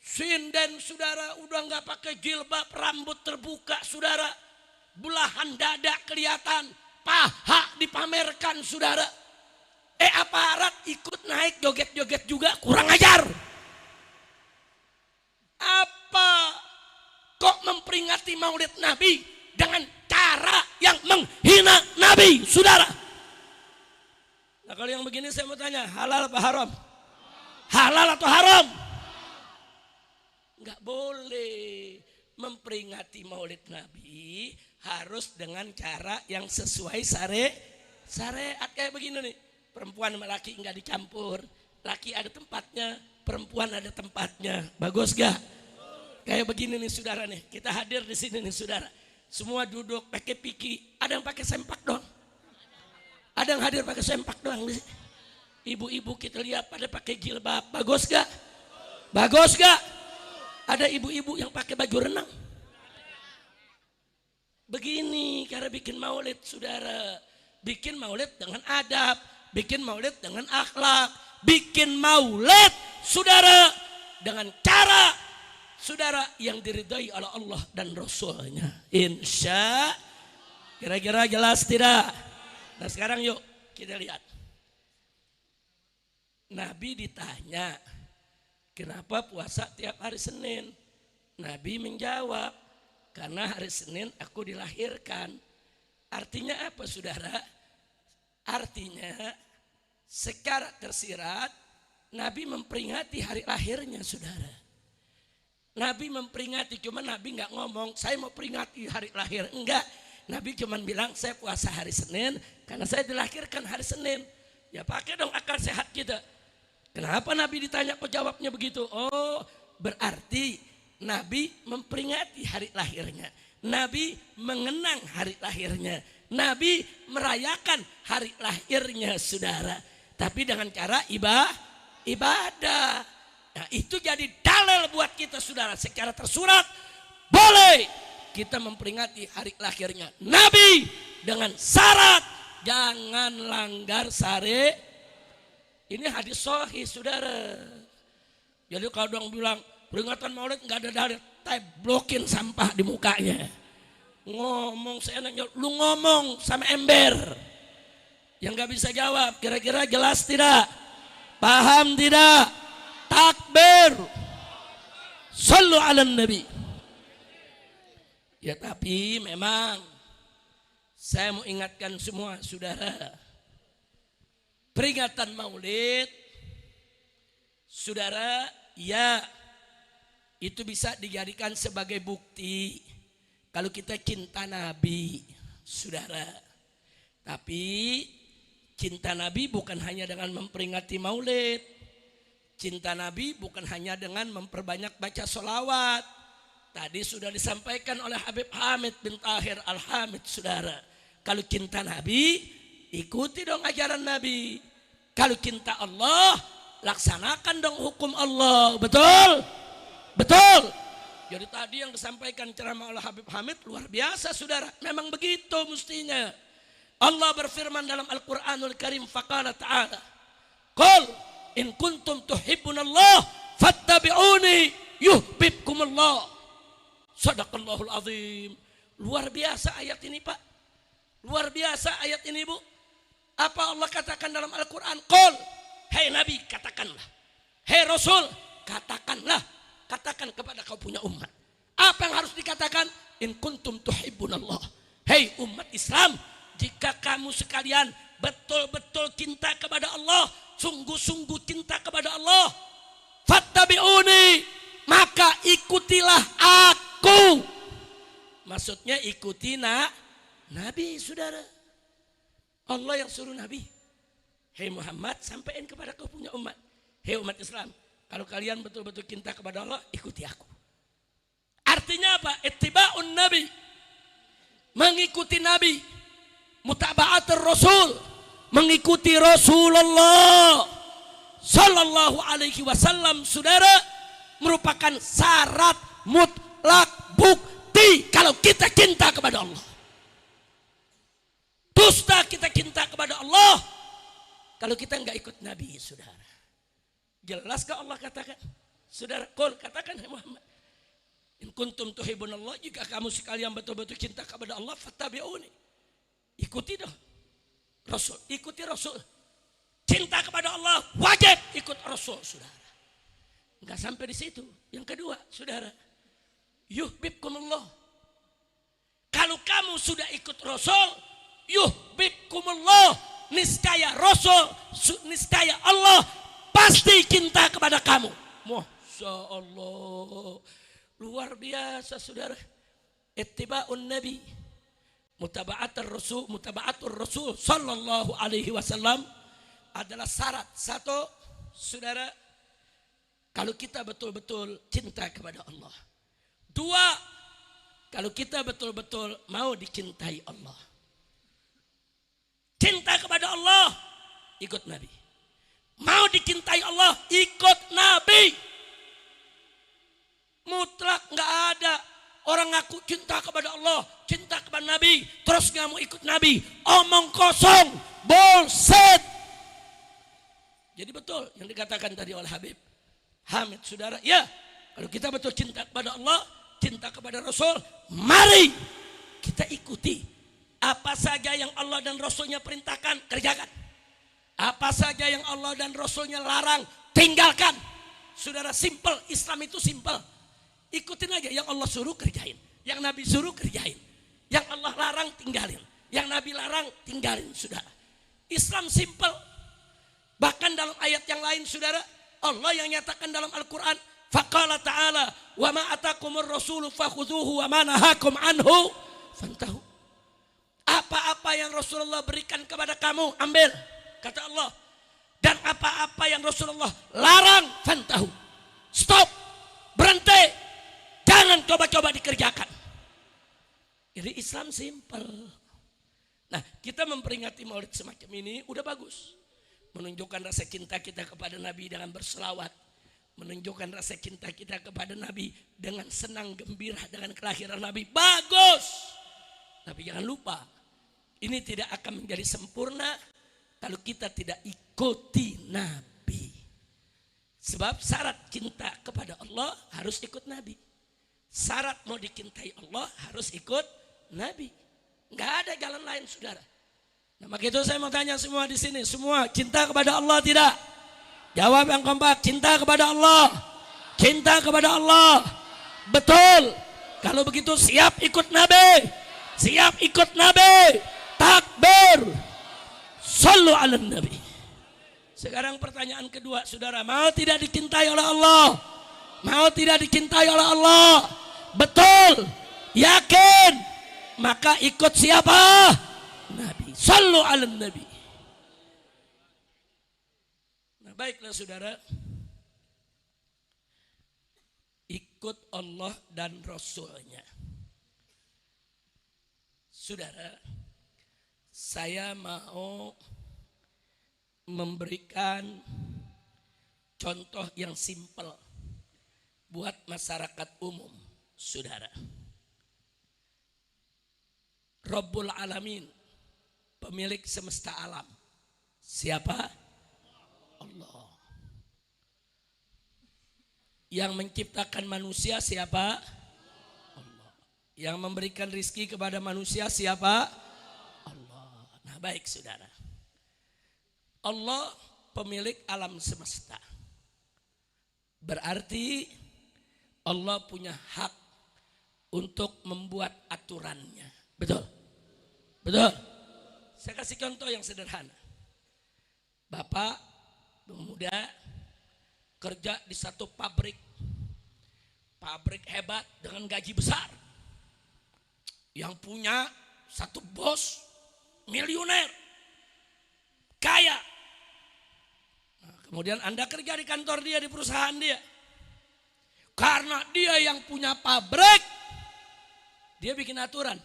Sinden, saudara, udah nggak pakai jilbab, rambut terbuka, saudara. Belahan dada kelihatan, paha dipamerkan, saudara. Aparat ikut naik joget-joget juga, kurang ajar. Apa kok memperingati Maulid Nabi dengan cara yang menghina Nabi, saudara? Nah kalau yang begini saya mau tanya, halal apa haram? Halal atau haram? Enggak boleh. Memperingati Maulid Nabi harus dengan cara yang sesuai syariat. Kayak begini nih, perempuan sama laki enggak dicampur, laki ada tempatnya, perempuan ada tempatnya. Bagus gak? Kayak begini nih saudara nih, kita hadir di sini nih saudara, semua duduk pakai piki, ada yang pakai sempak doang, ada yang hadir pakai sempak doang. Ibu-ibu kita lihat pada pakai jilbab. Bagus gak? Bagus gak? Ada ibu-ibu yang pakai baju renang. Begini cara bikin maulid, saudara. Bikin maulid dengan adab, bikin maulid dengan akhlak, bikin maulid, saudara, dengan cara, saudara, yang diridhai oleh Allah dan Rasulnya. Insya. Kira-kira jelas tidak? Nah sekarang yuk kita lihat. Nabi ditanya, kenapa puasa tiap hari Senin? Nabi menjawab, karena hari Senin aku dilahirkan. Artinya apa saudara? Artinya secara tersirat Nabi memperingati hari lahirnya saudara. Nabi memperingati, cuma Nabi nggak ngomong saya mau peringati hari lahir, enggak. Nabi cuma bilang saya puasa hari Senin karena saya dilahirkan hari Senin. Ya pakai dong akal sehat kita. Kenapa Nabi ditanya kok jawabnya begitu? Oh, berarti Nabi memperingati hari lahirnya. Nabi mengenang hari lahirnya. Nabi merayakan hari lahirnya saudara. Tapi dengan cara ibadah. Nah itu jadi dalil buat kita saudara. Secara tersurat boleh kita memperingati hari lahirnya Nabi dengan syarat jangan langgar syariat. Ini hadis sahih saudara. Jadi kalau orang bilang peringatan maulid nggak ada dalil, blokin sampah di mukanya. Ngomong seenaknya, lu ngomong sama ember yang nggak bisa jawab. Kira-kira jelas tidak? Paham tidak? Takbir. Sallu ala nabi. Ya tapi memang saya mau ingatkan semua saudara. Peringatan maulid, saudara, ya itu bisa dijadikan sebagai bukti kalau kita cinta Nabi, saudara. Tapi cinta Nabi bukan hanya dengan memperingati maulid. Cinta Nabi bukan hanya dengan memperbanyak baca sholawat. Tadi sudah disampaikan oleh Habib Hamid bin Tahir Al-Hamid, saudara. Kalau cinta Nabi, ikuti dong ajaran Nabi. Kalau cinta Allah, laksanakan dong hukum Allah. Betul? Betul. Jadi tadi yang disampaikan ceramah oleh Habib Hamid luar biasa saudara. Memang begitu mestinya. Allah berfirman dalam Al-Quranul Karim, faqala ta'ala, qul in kuntum tuhibbunallah fattabi'uni yuhibbukumullah. Sadaqallahul azim. Luar biasa ayat ini Pak. Luar biasa ayat ini Bu. Apa Allah katakan dalam Al-Quran? Qul, hei Nabi katakanlah. Hei Rasul katakanlah. Katakan kepada kau punya umat. Apa yang harus dikatakan? In kuntum tuhibbunallah. Hei umat Islam, jika kamu sekalian betul-betul cinta kepada Allah, sungguh-sungguh cinta kepada Allah, fattabi'uni, maka ikutilah aku. Maksudnya ikuti Nabi saudara. Allah yang suruh Nabi. Hei Muhammad, sampaikan kepada kau punya umat. Hei umat Islam, kalau kalian betul-betul cinta kepada Allah, ikuti aku. Artinya apa? Ittiba'un Nabi. Mengikuti Nabi. Mutaba'atul Rasul. Mengikuti Rasulullah Sallallahu Alaihi Wasallam, saudara, merupakan syarat mutlak bukti kalau kita cinta kepada Allah. Dusta kita cinta kepada Allah kalau kita nggak ikut Nabi, saudara. Jelaskah Allah katakan? Saudara, qul katakan Muhammad. In kuntum tuhibbunallah, jika kamu sekalian betul-betul cinta kepada Allah, fattabi'uni. Ikuti dong Rasul, ikuti Rasul. Cinta kepada Allah wajib ikut Rasul, saudara. Enggak sampai di situ. Yang kedua, saudara, yuhibbukumullah. Kalau kamu sudah ikut Rasul, yuhibbukumullah, niscaya Rasul, niscaya Allah pasti cinta kepada kamu. Masya Allah, luar biasa saudara. Ittiba'un Nabi, mutaba'atur Rasul sallallahu alaihi wasallam adalah syarat. Satu, saudara, kalau kita betul-betul cinta kepada Allah. Dua, kalau kita betul-betul mau dicintai Allah. Cinta kepada Allah, ikut Nabi. Mau dicintai Allah, ikut Nabi. Mutlak nggak ada orang ngaku cinta kepada Allah, cinta kepada Nabi, terus nggak mau ikut Nabi. Omong kosong, bullshit. Jadi betul yang dikatakan tadi oleh Habib Hamid, saudara. Ya, kalau kita betul cinta kepada Allah, cinta kepada Rasul, mari kita ikuti apa saja yang Allah dan Rasulnya perintahkan, kerjakan. Apa saja yang Allah dan Rasulnya larang, tinggalkan. Saudara, simple. Islam itu simple. Ikutin aja, yang Allah suruh kerjain, yang Nabi suruh kerjain, yang Allah larang tinggalin, yang Nabi larang tinggalin. Saudara, Islam simple. Bahkan dalam ayat yang lain, saudara, Allah yang nyatakan dalam Al-Quran, faqala ta'ala wa ma atakumur rasulu fakhudhuhu wa ma nahakum anhu fantahu. Apa-apa yang Rasulullah berikan kepada kamu, ambil, kata Allah. Dan apa-apa yang Rasulullah larang, fantahu, stop, berhenti. Jangan coba-coba dikerjakan. Jadi Islam simple. Nah, kita memperingati Maulid semacam ini udah bagus. Menunjukkan rasa cinta kita kepada Nabi dengan berselawat. Menunjukkan rasa cinta kita kepada Nabi dengan senang gembira dengan kelahiran Nabi. Bagus. Tapi jangan lupa, ini tidak akan menjadi sempurna kalau kita tidak ikuti Nabi. Sebab syarat cinta kepada Allah harus ikut Nabi. Syarat mau dicintai Allah harus ikut Nabi. Enggak ada jalan lain, saudara. Nah, maka itu saya mau tanya semua di sini, semua cinta kepada Allah tidak? Jawab yang kompak, cinta kepada Allah. Cinta kepada Allah. Betul. Kalau begitu siap ikut Nabi. Siap ikut Nabi. Takbir. Sallu ala Nabi. Sekarang pertanyaan kedua, saudara, mau tidak dicintai oleh Allah? Mau tidak dicintai oleh Allah? Betul, yakin, maka ikut siapa? Nabi. Sallu ala Nabi. Nah, baiklah saudara, ikut Allah dan Rasulnya. Saudara, saya mau memberikan contoh yang simpel buat masyarakat umum, saudara. Rabbul Alamin, pemilik semesta alam. Siapa? Allah. Yang menciptakan manusia siapa? Allah. Yang memberikan rizki kepada manusia siapa? Allah. Nah, baik saudara. Allah pemilik alam semesta. Berarti Allah punya hak untuk membuat aturannya. Betul? Betul? Saya kasih contoh yang sederhana. Bapak pemuda kerja di satu pabrik. Pabrik hebat dengan gaji besar. Yang punya satu bos miliuner. Kaya. Nah, kemudian Anda kerja di kantor dia, di perusahaan dia. Karena dia yang punya pabrik, dia bikin aturan.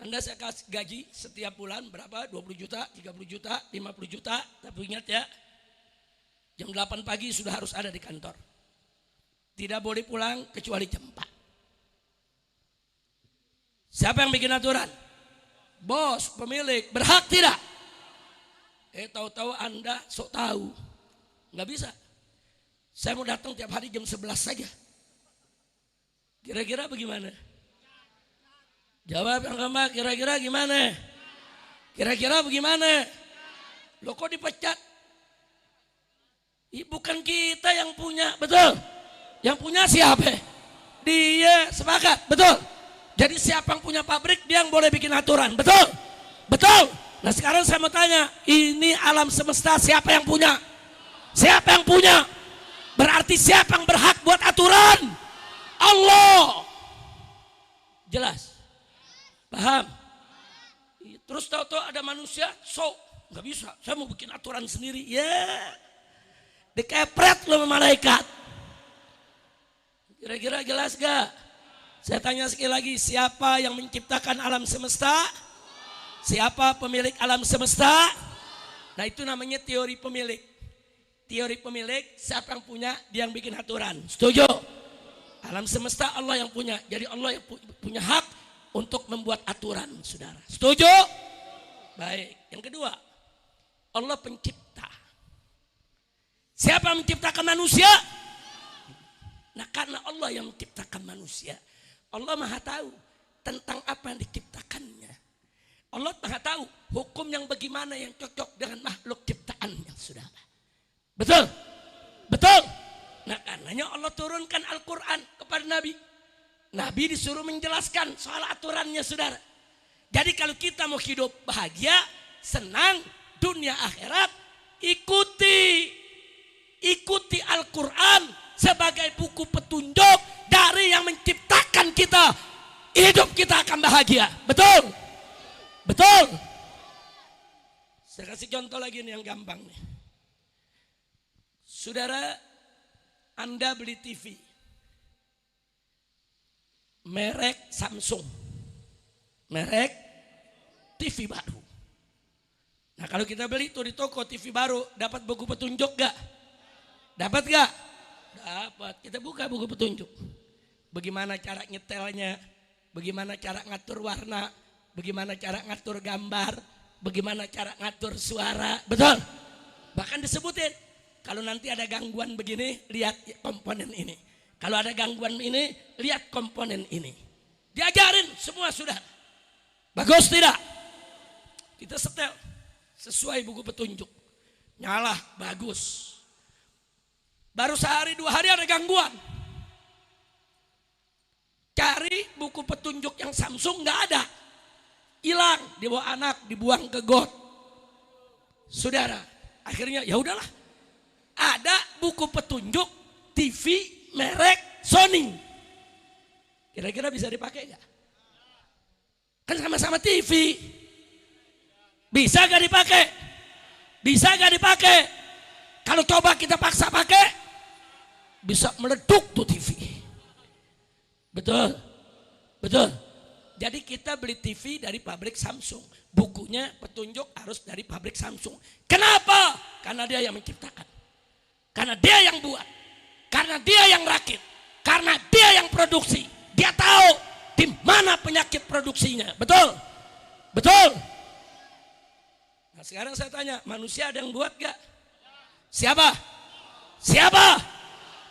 Anda saya kasih gaji setiap bulan berapa? 20 juta, 30 juta, 50 juta. Tapi ingat ya, jam 8 pagi sudah harus ada di kantor. Tidak boleh pulang kecuali jam 4. Siapa yang bikin aturan? Bos, pemilik, berhak tidak? Tahu-tahu Anda sok tahu. Nggak bisa. Saya mau datang tiap hari jam 11 saja. Kira-kira bagaimana? Jawab yang keempat, kira-kira gimana? Kira-kira bagaimana? Lo kok dipecat? Bukan kita yang punya, betul. Yang punya siapa? Dia, sepakat, betul. Jadi siapa yang punya pabrik, dia yang boleh bikin aturan, betul? Betul. Nah sekarang saya mau tanya, ini alam semesta siapa yang punya? Siapa yang punya? Berarti siapa yang berhak buat aturan? Allah. Jelas? Paham? Terus tahu-tahu ada manusia, nggak bisa, saya mau bikin aturan sendiri. Ya, dikepret loh sama malaikat. Kira-kira jelas gak? Saya tanya sekali lagi, siapa yang menciptakan alam semesta? Siapa pemilik alam semesta? Nah itu namanya teori pemilik. Teori pemilik, siapa yang punya, dia yang bikin aturan. Setuju? Alam semesta Allah yang punya. Jadi Allah yang punya hak untuk membuat aturan, saudara. Setuju? Baik. Yang kedua, Allah pencipta. Siapa yang menciptakan manusia? Nah karena Allah yang menciptakan manusia, Allah maha tahu tentang apa yang diciptakannya. Allah maha tahu hukum yang bagaimana yang cocok dengan makhluk ciptaannya, saudara. Betul? Betul? Nah karenanya Allah turunkan Al-Quran kepada Nabi. Nabi disuruh menjelaskan soal aturannya, saudara. Jadi kalau kita mau hidup bahagia, senang, dunia akhirat, ikuti Al-Quran sebagai buku petunjuk dari yang menciptakan kita. Hidup kita akan bahagia. Betul? Betul? Saya kasih contoh lagi nih yang gampang nih. Saudara, Anda beli TV merek Samsung, merek TV baru. Nah kalau kita beli itu di toko TV baru, dapat buku petunjuk gak? Dapat gak? Dapat. Kita buka buku petunjuk. Bagaimana cara nyetelnya, bagaimana cara ngatur warna, bagaimana cara ngatur gambar, bagaimana cara ngatur suara. Betul? Bahkan disebutin, kalau nanti ada gangguan begini, lihat komponen ini. Kalau ada gangguan ini, lihat komponen ini. Diajarin semua sudah. Bagus tidak? Kita setel sesuai buku petunjuk. Nyala, bagus. Baru sehari 2 hari ada gangguan. Cari buku petunjuk yang Samsung, nggak ada. Hilang, dibawa anak, dibuang ke got. Saudara, akhirnya ya udahlah. Ada buku petunjuk TV merek Sony. Kira-kira bisa dipakai nggak? Kan sama-sama TV. Bisa gak dipakai? Bisa gak dipakai? Kalau coba kita paksa pakai, bisa meleduk tuh TV. Betul? Betul? Jadi kita beli TV dari pabrik Samsung. Bukunya petunjuk harus dari pabrik Samsung. Kenapa? Karena dia yang menciptakan. Karena dia yang buat. Karena dia yang rakit. Karena dia yang produksi. Dia tahu di mana penyakit produksinya. Betul? Betul? Nah sekarang saya tanya, manusia ada yang buat gak? Siapa? Siapa?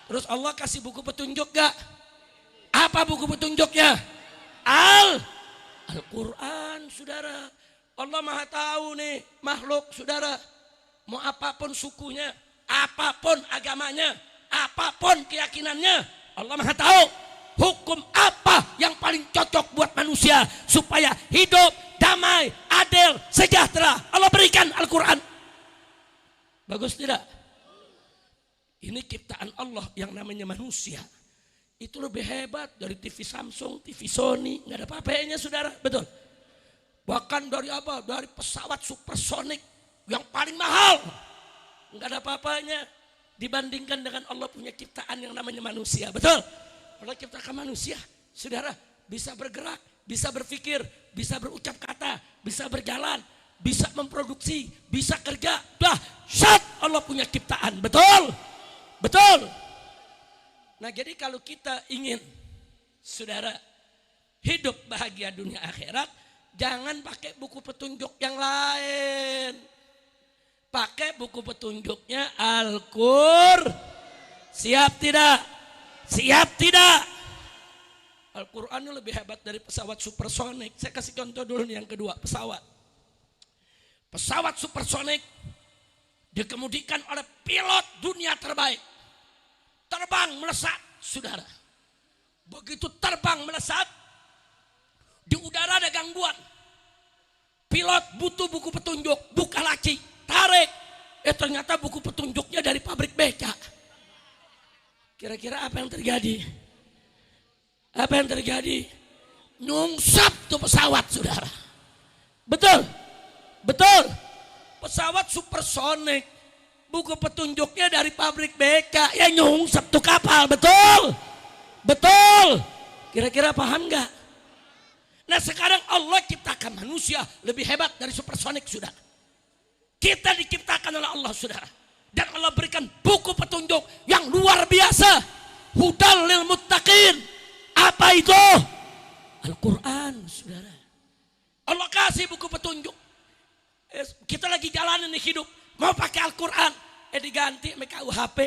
Terus Allah kasih buku petunjuk gak? Apa buku petunjuknya? Al-Quran, saudara. Allah maha tahu nih makhluk, saudara. Mau apapun sukunya, apapun agamanya, apapun keyakinannya, Allah maha tahu hukum apa yang paling cocok buat manusia supaya hidup damai, adil, sejahtera. Allah berikan Al-Quran. Bagus tidak? Ini ciptaan Allah yang namanya manusia. Itu lebih hebat dari TV Samsung, TV Sony. Nggak ada apa-apanya, saudara. Betul? Bahkan dari apa? Dari pesawat supersonik yang paling mahal. Nggak ada apa-apanya dibandingkan dengan Allah punya ciptaan yang namanya manusia. Betul? Allah ciptakan manusia, saudara, bisa bergerak, bisa berpikir, bisa berucap kata, bisa berjalan, bisa memproduksi, bisa kerja. Dahsyat Allah punya ciptaan. Betul? Betul? Nah jadi kalau kita ingin, saudara, hidup bahagia dunia akhirat, jangan pakai buku petunjuk yang lain. Pakai buku petunjuknya Al-Qur'an. Siap tidak? Siap tidak? Al-Quran itu lebih hebat dari pesawat supersonik. Saya kasih contoh dulu nih yang kedua, pesawat. Pesawat supersonik dikemudikan oleh pilot dunia terbaik. Terbang melesat, saudara. Begitu terbang melesat, di udara ada gangguan. Pilot butuh buku petunjuk, buka laci, tarik. Ternyata buku petunjuknya dari pabrik beca. Kira-kira apa yang terjadi? Apa yang terjadi? Nyungsap tuh pesawat, saudara. Betul? Betul. Pesawat supersonik. Buku petunjuknya dari pabrik beca. Ya nyungsap tuh kapal, betul? Betul. Kira-kira paham gak? Nah sekarang Allah ciptakan manusia lebih hebat dari supersonik, saudara. Kita diciptakan oleh Allah, saudara. Dan Allah berikan buku petunjuk yang luar biasa. Hudal lil muttaqin. Apa itu? Al-Quran, saudara. Allah kasih buku petunjuk. Kita lagi jalanin nih hidup. Mau pakai Al-Quran. Diganti sama KUHP.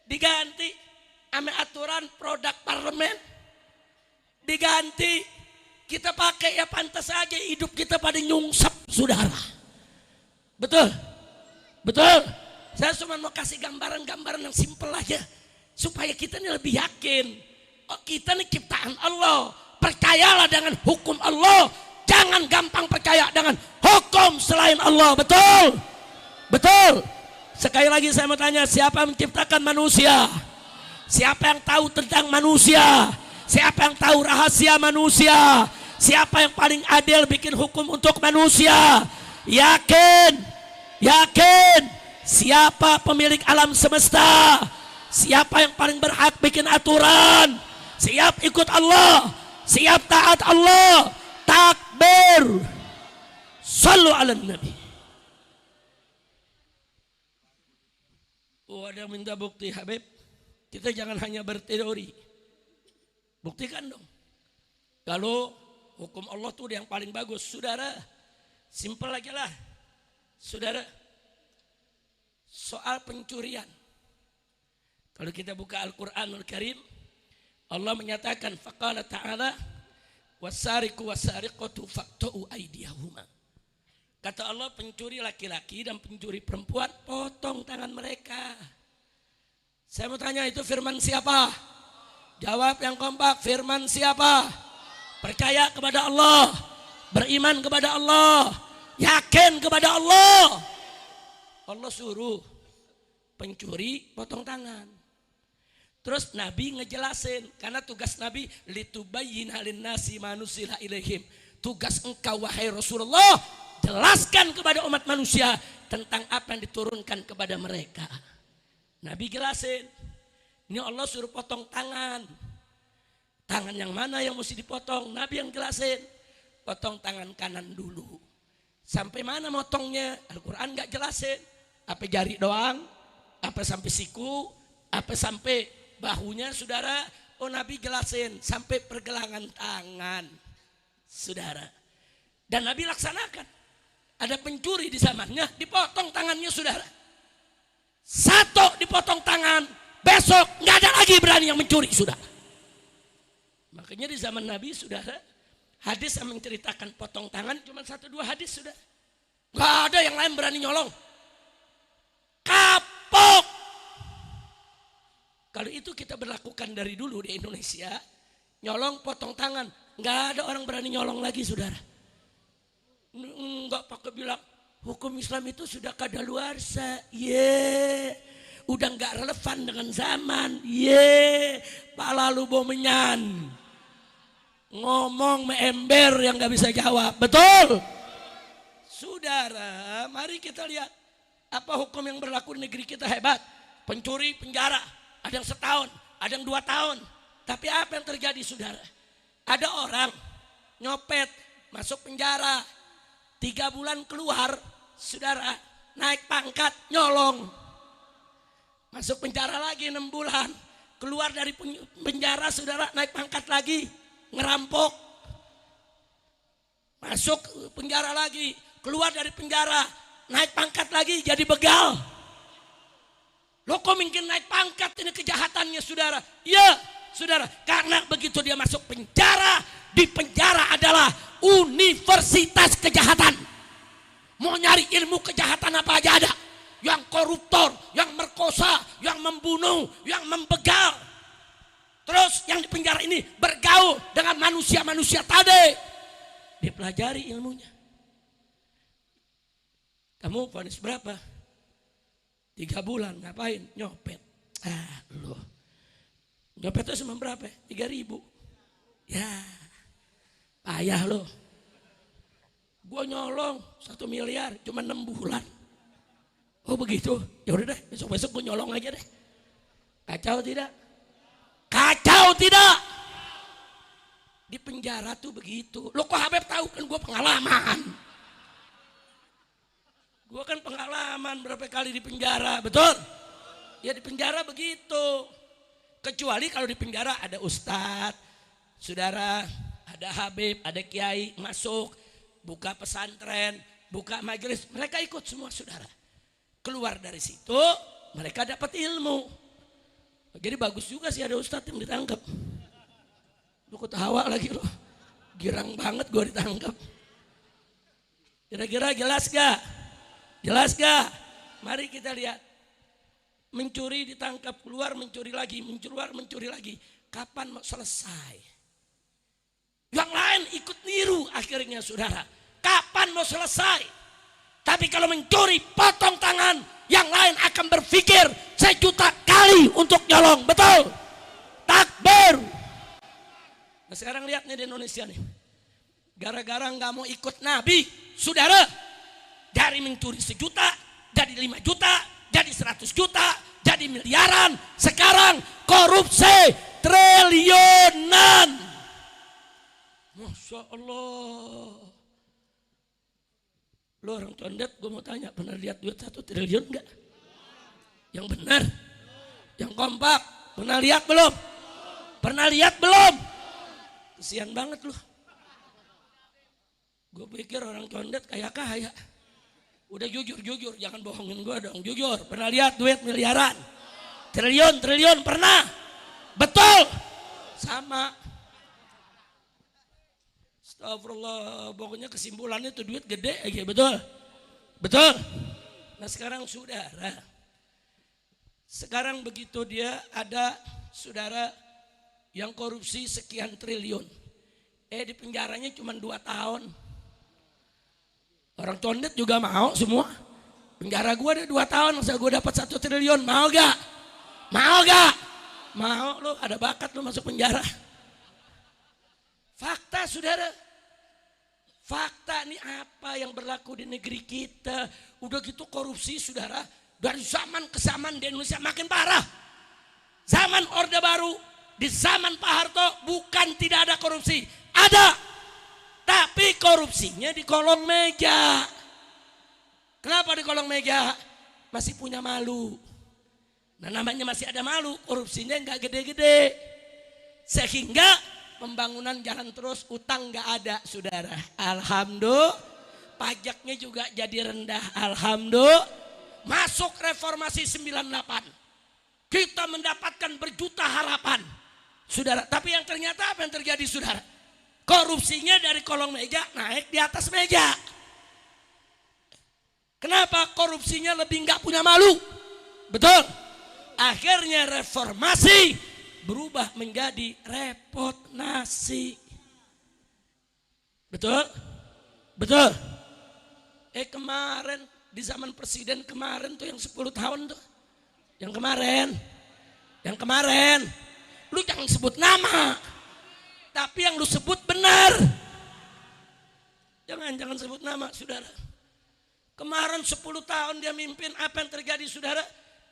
Diganti sama aturan produk parlemen. Diganti, kita pakai ya pantas saja hidup kita pada nyungsep, saudara. Betul? Betul? Saya cuma mau kasih gambaran-gambaran yang simpel aja. Supaya kita ini lebih yakin. Oh, kita ini ciptaan Allah. Percayalah dengan hukum Allah. Jangan gampang percaya dengan hukum selain Allah. Betul? Betul? Sekali lagi saya mau tanya, siapa yang menciptakan manusia? Siapa yang tahu tentang manusia? Siapa yang tahu rahasia manusia? Siapa yang paling adil bikin hukum untuk manusia? Yakin? Yakin? Siapa pemilik alam semesta? Siapa yang paling berhak bikin aturan? Siap ikut Allah? Siap taat Allah? Takbir. Sallu ala nabi. Ada minta bukti, Habib. Kita jangan hanya berteori. Buktikan dong. Kalau hukum Allah tuh yang paling bagus, saudara. Simpel aja lah, saudara. Soal pencurian. Kalau kita buka Al-Quranul Karim, Allah menyatakan, faqala ta'ala, wasariqu wasariqatu faqtu'u aydiyahuma. Kata Allah, pencuri laki-laki dan pencuri perempuan, potong tangan mereka. Saya mau tanya, itu firman siapa? Jawab yang kompak, firman siapa? Percaya kepada Allah, beriman kepada Allah, yakin kepada Allah. Allah suruh pencuri potong tangan. Terus Nabi ngejelasin, karena tugas Nabi litubayyina linnasi ma nuzila ilaihim. Tugas engkau wahai Rasulullah, jelaskan kepada umat manusia tentang apa yang diturunkan kepada mereka. Nabi jelasin. Ini Allah suruh potong tangan. Tangan yang mana yang mesti dipotong? Nabi yang jelasin. Potong tangan kanan dulu. Sampai mana motongnya? Al-Quran gak jelasin. Apa jari doang? Apa sampai siku? Apa sampai bahunya, saudara? Oh, Nabi jelasin. Sampai pergelangan tangan, saudara. Dan Nabi laksanakan. Ada pencuri di zamannya, dipotong tangannya, saudara. Satu dipotong tangan. Besok nggak ada lagi berani yang mencuri, saudara. Makanya di zaman Nabi, saudara, hadis yang menceritakan potong tangan cuma 1-2 hadis, saudara. Nggak ada yang lain berani nyolong. Kapok. Kalau itu kita berlakukan dari dulu di Indonesia, nyolong potong tangan, nggak ada orang berani nyolong lagi, saudara. Nggak pakai bilang hukum Islam itu sudah kadaluarsa, udah nggak relevan dengan zaman, pala lu bomenyan, ngomong meember yang nggak bisa jawab, betul? Saudara, mari kita lihat apa hukum yang berlaku di negeri kita hebat. Pencuri penjara, ada yang 1 tahun, ada yang 2 tahun. Tapi apa yang terjadi, saudara? Ada orang nyopet, masuk penjara, 3 bulan keluar, saudara, naik pangkat, nyolong. Masuk penjara lagi 6 bulan. Keluar dari penjara, saudara, naik pangkat lagi, ngerampok. Masuk penjara lagi. Keluar dari penjara, naik pangkat lagi, jadi begal. Loh, kok mungkin naik pangkat ini kejahatannya, saudara? Ya, saudara, karena begitu dia masuk penjara, di penjara adalah universitas kejahatan. Mau nyari ilmu kejahatan apa aja ada. Yang koruptor, yang merkosa, yang membunuh, yang membegal. Terus yang di penjara ini bergaul dengan manusia-manusia tadi. Dipelajari ilmunya. Kamu vonis berapa? 3 bulan, ngapain? Nyopet. Loh. Nyopet itu cuma berapa? 3.000. Ya, payah loh. Gue nyolong 1 miliar, cuma 6 bulan. Oh begitu? Ya udah deh, besok-besok gue nyolong aja deh. Kacau tidak? Kacau tidak? Di penjara tuh begitu. Lo kok Habib tahu? Kan gue pengalaman. Gue kan pengalaman berapa kali di penjara, betul? Ya di penjara begitu. Kecuali kalau di penjara ada ustadz, saudara, ada Habib, ada kiai masuk, buka pesantren, buka majelis, mereka ikut semua saudara. Keluar dari situ, mereka dapat ilmu. Jadi bagus juga sih ada ustadz yang ditangkap. Lu ketawa lagi lo, girang banget gue ditangkap. Kira-kira jelas gak? Jelas gak? Mari kita lihat. Mencuri ditangkap, keluar mencuri lagi, mencuri lagi. Kapan mau selesai? Yang lain ikut niru akhirnya saudara. Kapan mau selesai? Tapi kalau mencuri potong tangan, yang lain akan berpikir 1 juta kali untuk nyolong. Betul? Takbir. Nah sekarang lihat nih di Indonesia nih. Gara-gara gak mau ikut Nabi, saudara. Dari mencuri 1 juta, jadi 5 juta, jadi 100 juta, jadi miliaran. Sekarang korupsi triliunan. Masya Allah. Lo orang condet, gue mau tanya, pernah lihat duit 1 triliun gak? Yang benar? Yang kompak? Pernah lihat belum? Pernah lihat belum? Kesian banget lo. Gue pikir orang condet kaya-kaya. Udah jujur, jangan bohongin gue dong, jujur. Pernah lihat duit miliaran? Triliun, pernah? Betul? Sama. Astagfirullah, pokoknya kesimpulannya itu duit gede aja, betul? Betul? Nah sekarang saudara, sekarang begitu dia ada saudara yang korupsi sekian triliun. Di penjaranya cuma 2 tahun. Orang condet juga mau semua. Penjara gue ada 2 tahun, masa gue dapat 1 triliun, mau gak? Mau gak? Mau lo, ada bakat lo masuk penjara. Fakta saudara. Fakta ini apa yang berlaku di negeri kita. Udah gitu korupsi saudara. Dari zaman ke zaman di Indonesia makin parah. Zaman Orde Baru, di zaman Pak Harto bukan tidak ada korupsi. Ada. Tapi korupsinya di kolong meja. Kenapa di kolong meja? Masih punya malu. Nah namanya masih ada malu, korupsinya nggak gede-gede. Sehingga pembangunan jalan terus, utang nggak ada saudara. Alhamdulillah. Pajaknya juga jadi rendah. Alhamdulillah. Masuk reformasi 98. Kita mendapatkan berjuta harapan. Saudara, tapi yang ternyata apa yang terjadi saudara? Korupsinya dari kolong meja naik di atas meja. Kenapa korupsinya lebih nggak punya malu? Betul. Akhirnya reformasi berubah menjadi repot nasi. Betul? Betul? Kemarin di zaman presiden kemarin tuh yang 10 tahun tuh. Yang kemarin. Lu jangan sebut nama. Tapi yang lu sebut benar. Jangan sebut nama saudara. Kemarin 10 tahun dia mimpin, apa yang terjadi saudara?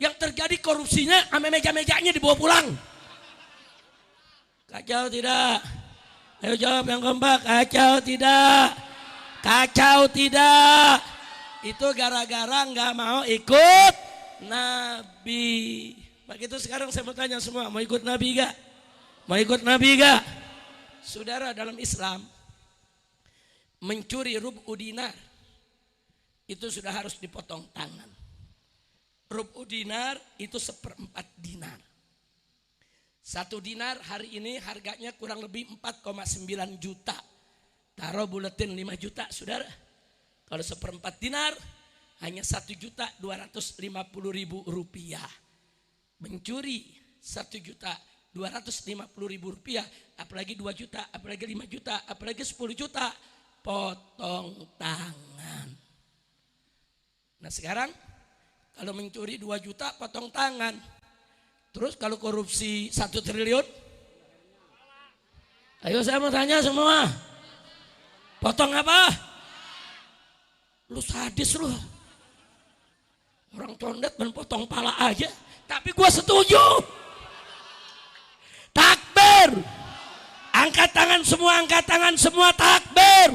Yang terjadi korupsinya sama meja-mejanya dibawa pulang. Kacau tidak? Ayo jawab yang kompak. Kacau tidak? Kacau tidak? Itu gara-gara nggak mau ikut Nabi. Begitu sekarang saya mau tanya semua, mau ikut Nabi gak? Mau ikut Nabi gak? Saudara, dalam Islam mencuri rub'u dinar itu sudah harus dipotong tangan. Rub'u dinar itu 1/4 dinar. 1 dinar hari ini harganya kurang lebih 4,9 juta. Taruh buletin 5 juta saudara. Kalau 1/4 dinar hanya 1.250.000 rupiah. Mencuri 1.250.000 rupiah, apalagi 2 juta, apalagi 5 juta, apalagi 10 juta, potong tangan. Nah sekarang kalau mencuri 2 juta potong tangan. Terus kalau korupsi 1 triliun, ayo saya mau tanya semua, potong apa? Lu sadis lu. Orang condet menpotong pala aja, tapi gua setuju. Takbir. Angkat tangan semua, takbir.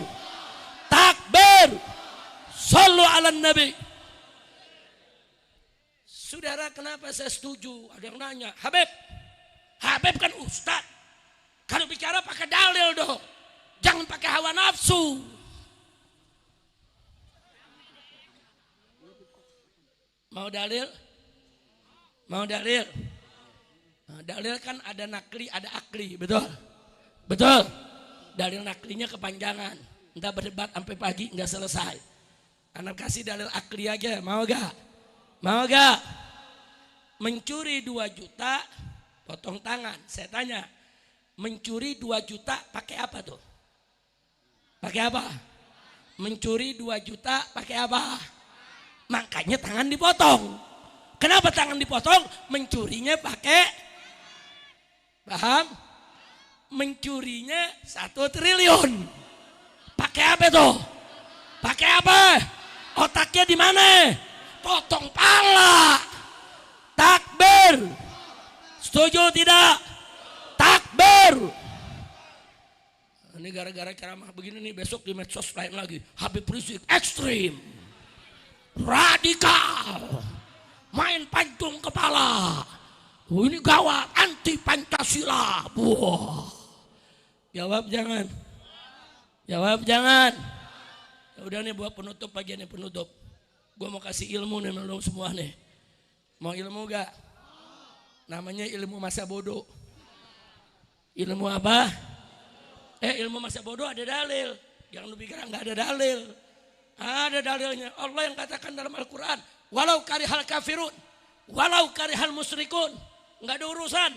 Takbir. Shallu ala nabi. Saudara, kenapa saya setuju? Ada yang nanya, Habib kan ustad. Kalau bicara pakai dalil dong. Jangan pakai hawa nafsu. Mau dalil? Mau dalil? Nah, dalil kan ada nakli, ada akli, betul? Betul. Dalil naklinya kepanjangan. Entah berdebat sampai pagi nggak selesai. Anak kasih dalil akli aja, mau gak? Mau gak? Mencuri 2 juta, potong tangan. Saya tanya, mencuri 2 juta pakai apa tuh? Pakai apa? Mencuri 2 juta pakai apa? Makanya tangan dipotong. Kenapa tangan dipotong? Mencurinya pakai, paham? Mencurinya 1 triliun. Pakai apa tuh? Pakai apa? Otaknya di mana? Potong pala. Takbir. Setuju tidak? Takbir. Ini gara-gara ceramah begini nih, besok di medsos lain lagi. Habib Rizik ekstrim, radikal, main pancung kepala. Ini gawat, anti Pancasila. Wah. Jawab jangan. Jawab jangan. Ya udah nih buat penutup aja nih, penutup. Gue mau kasih ilmu nih lu semua nih. Mau ilmu gak? Namanya ilmu masa bodoh. Ilmu apa? Ilmu masa bodoh ada dalil. Jangan lu pikir gak ada dalil. Ada dalilnya. Allah yang katakan dalam Al-Quran, walau karihal kafirun, walau karihal musyrikun. Gak ada urusan.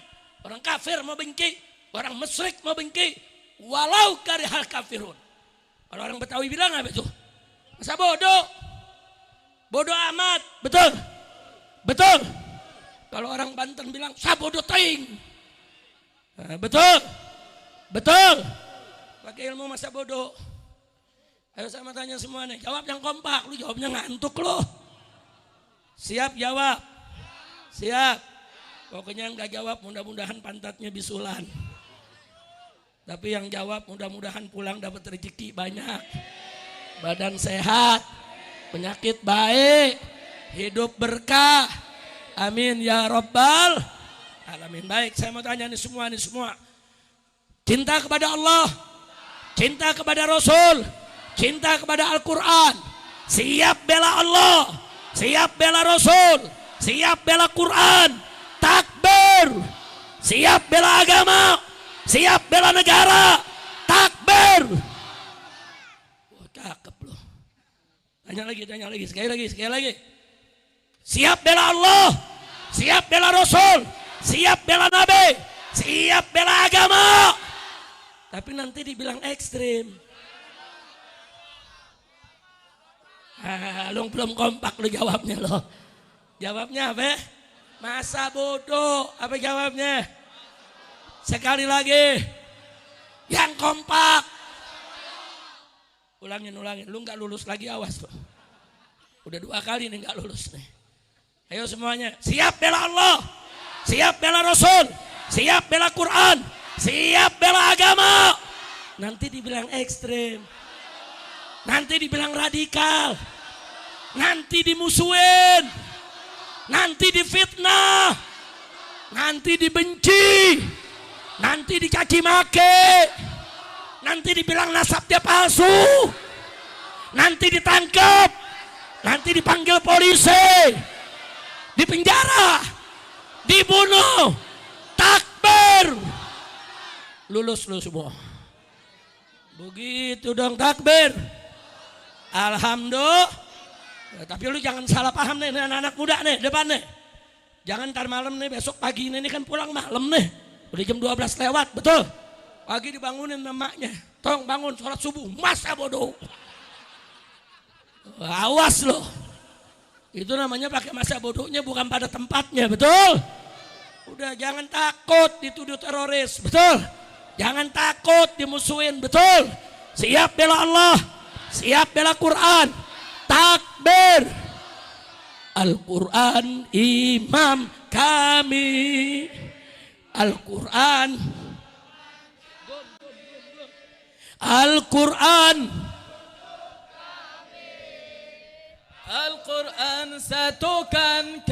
Orang kafir mau benci, orang musyrik mau benci, walau karihal kafirun. Kalau orang Betawi bilang apa itu? Masa bodoh. Bodoh amat. Betul? Betul? Kalau orang Banten bilang sabodo teing. Betul? Betul? Pakai ilmu masa bodoh. Ayo sama tanya semua nih, jawab yang kompak. Lu jawabnya ngantuk lu. Siap jawab? Siap? Pokoknya yang gak jawab mudah-mudahan pantatnya bisulan. Tapi yang jawab mudah-mudahan pulang dapat rezeki banyak. Badan sehat, penyakit baik, hidup berkah. Amin ya rabbal alamin. Baik, saya mau tanya nih semua. Cinta kepada Allah, cinta kepada Rasul, cinta kepada Al-Quran. Siap bela Allah, siap bela Rasul, siap bela Quran. Takbir. Siap bela agama, siap bela negara. Takbir. Wah, cakep loh. Tanya lagi, sekali lagi. Siap bela Allah, siap bela Rasul, siap bela Nabi, siap bela agama. Tapi nanti dibilang ekstrim. Lu belum kompak lu jawabnya lo. Jawabnya apa? Masa bodoh. Apa jawabnya? Sekali lagi. Yang kompak. Ulangin. Lu gak lulus lagi, awas tuh. Udah 2 kali nih gak lulus nih. Ayo semuanya. Siap bela Allah. Siap bela Rasul. Siap bela Quran. Siap bela agama. Nanti dibilang ekstrim. Nanti dibilang radikal. Nanti dimusuhin. Nanti difitnah. Nanti dibenci. Nanti dicaci maki. Nanti dibilang nasab dia palsu. Nanti ditangkap. Nanti dipanggil polisi. Dipenjara. Dibunuh. Takbir. Lulus lu semua. Begitu dong, takbir. Alhamdulillah. Tapi lu jangan salah paham nih anak-anak muda nih depan nih. Jangan ntar malam nih, besok pagi ini kan pulang malam nih. Udah jam 12 lewat, betul? Pagi dibangunin emaknya. Tong bangun sholat subuh, masa bodoh. Awas loh. Itu namanya pakai masa bodohnya bukan pada tempatnya, betul? Udah jangan takut dituduh teroris, betul? Jangan takut dimusuhin, betul? Siap bela Allah, siap bela Quran. Takbir. Al-Quran imam kami. Al-Quran. Al-Quran. Al-Quran satukan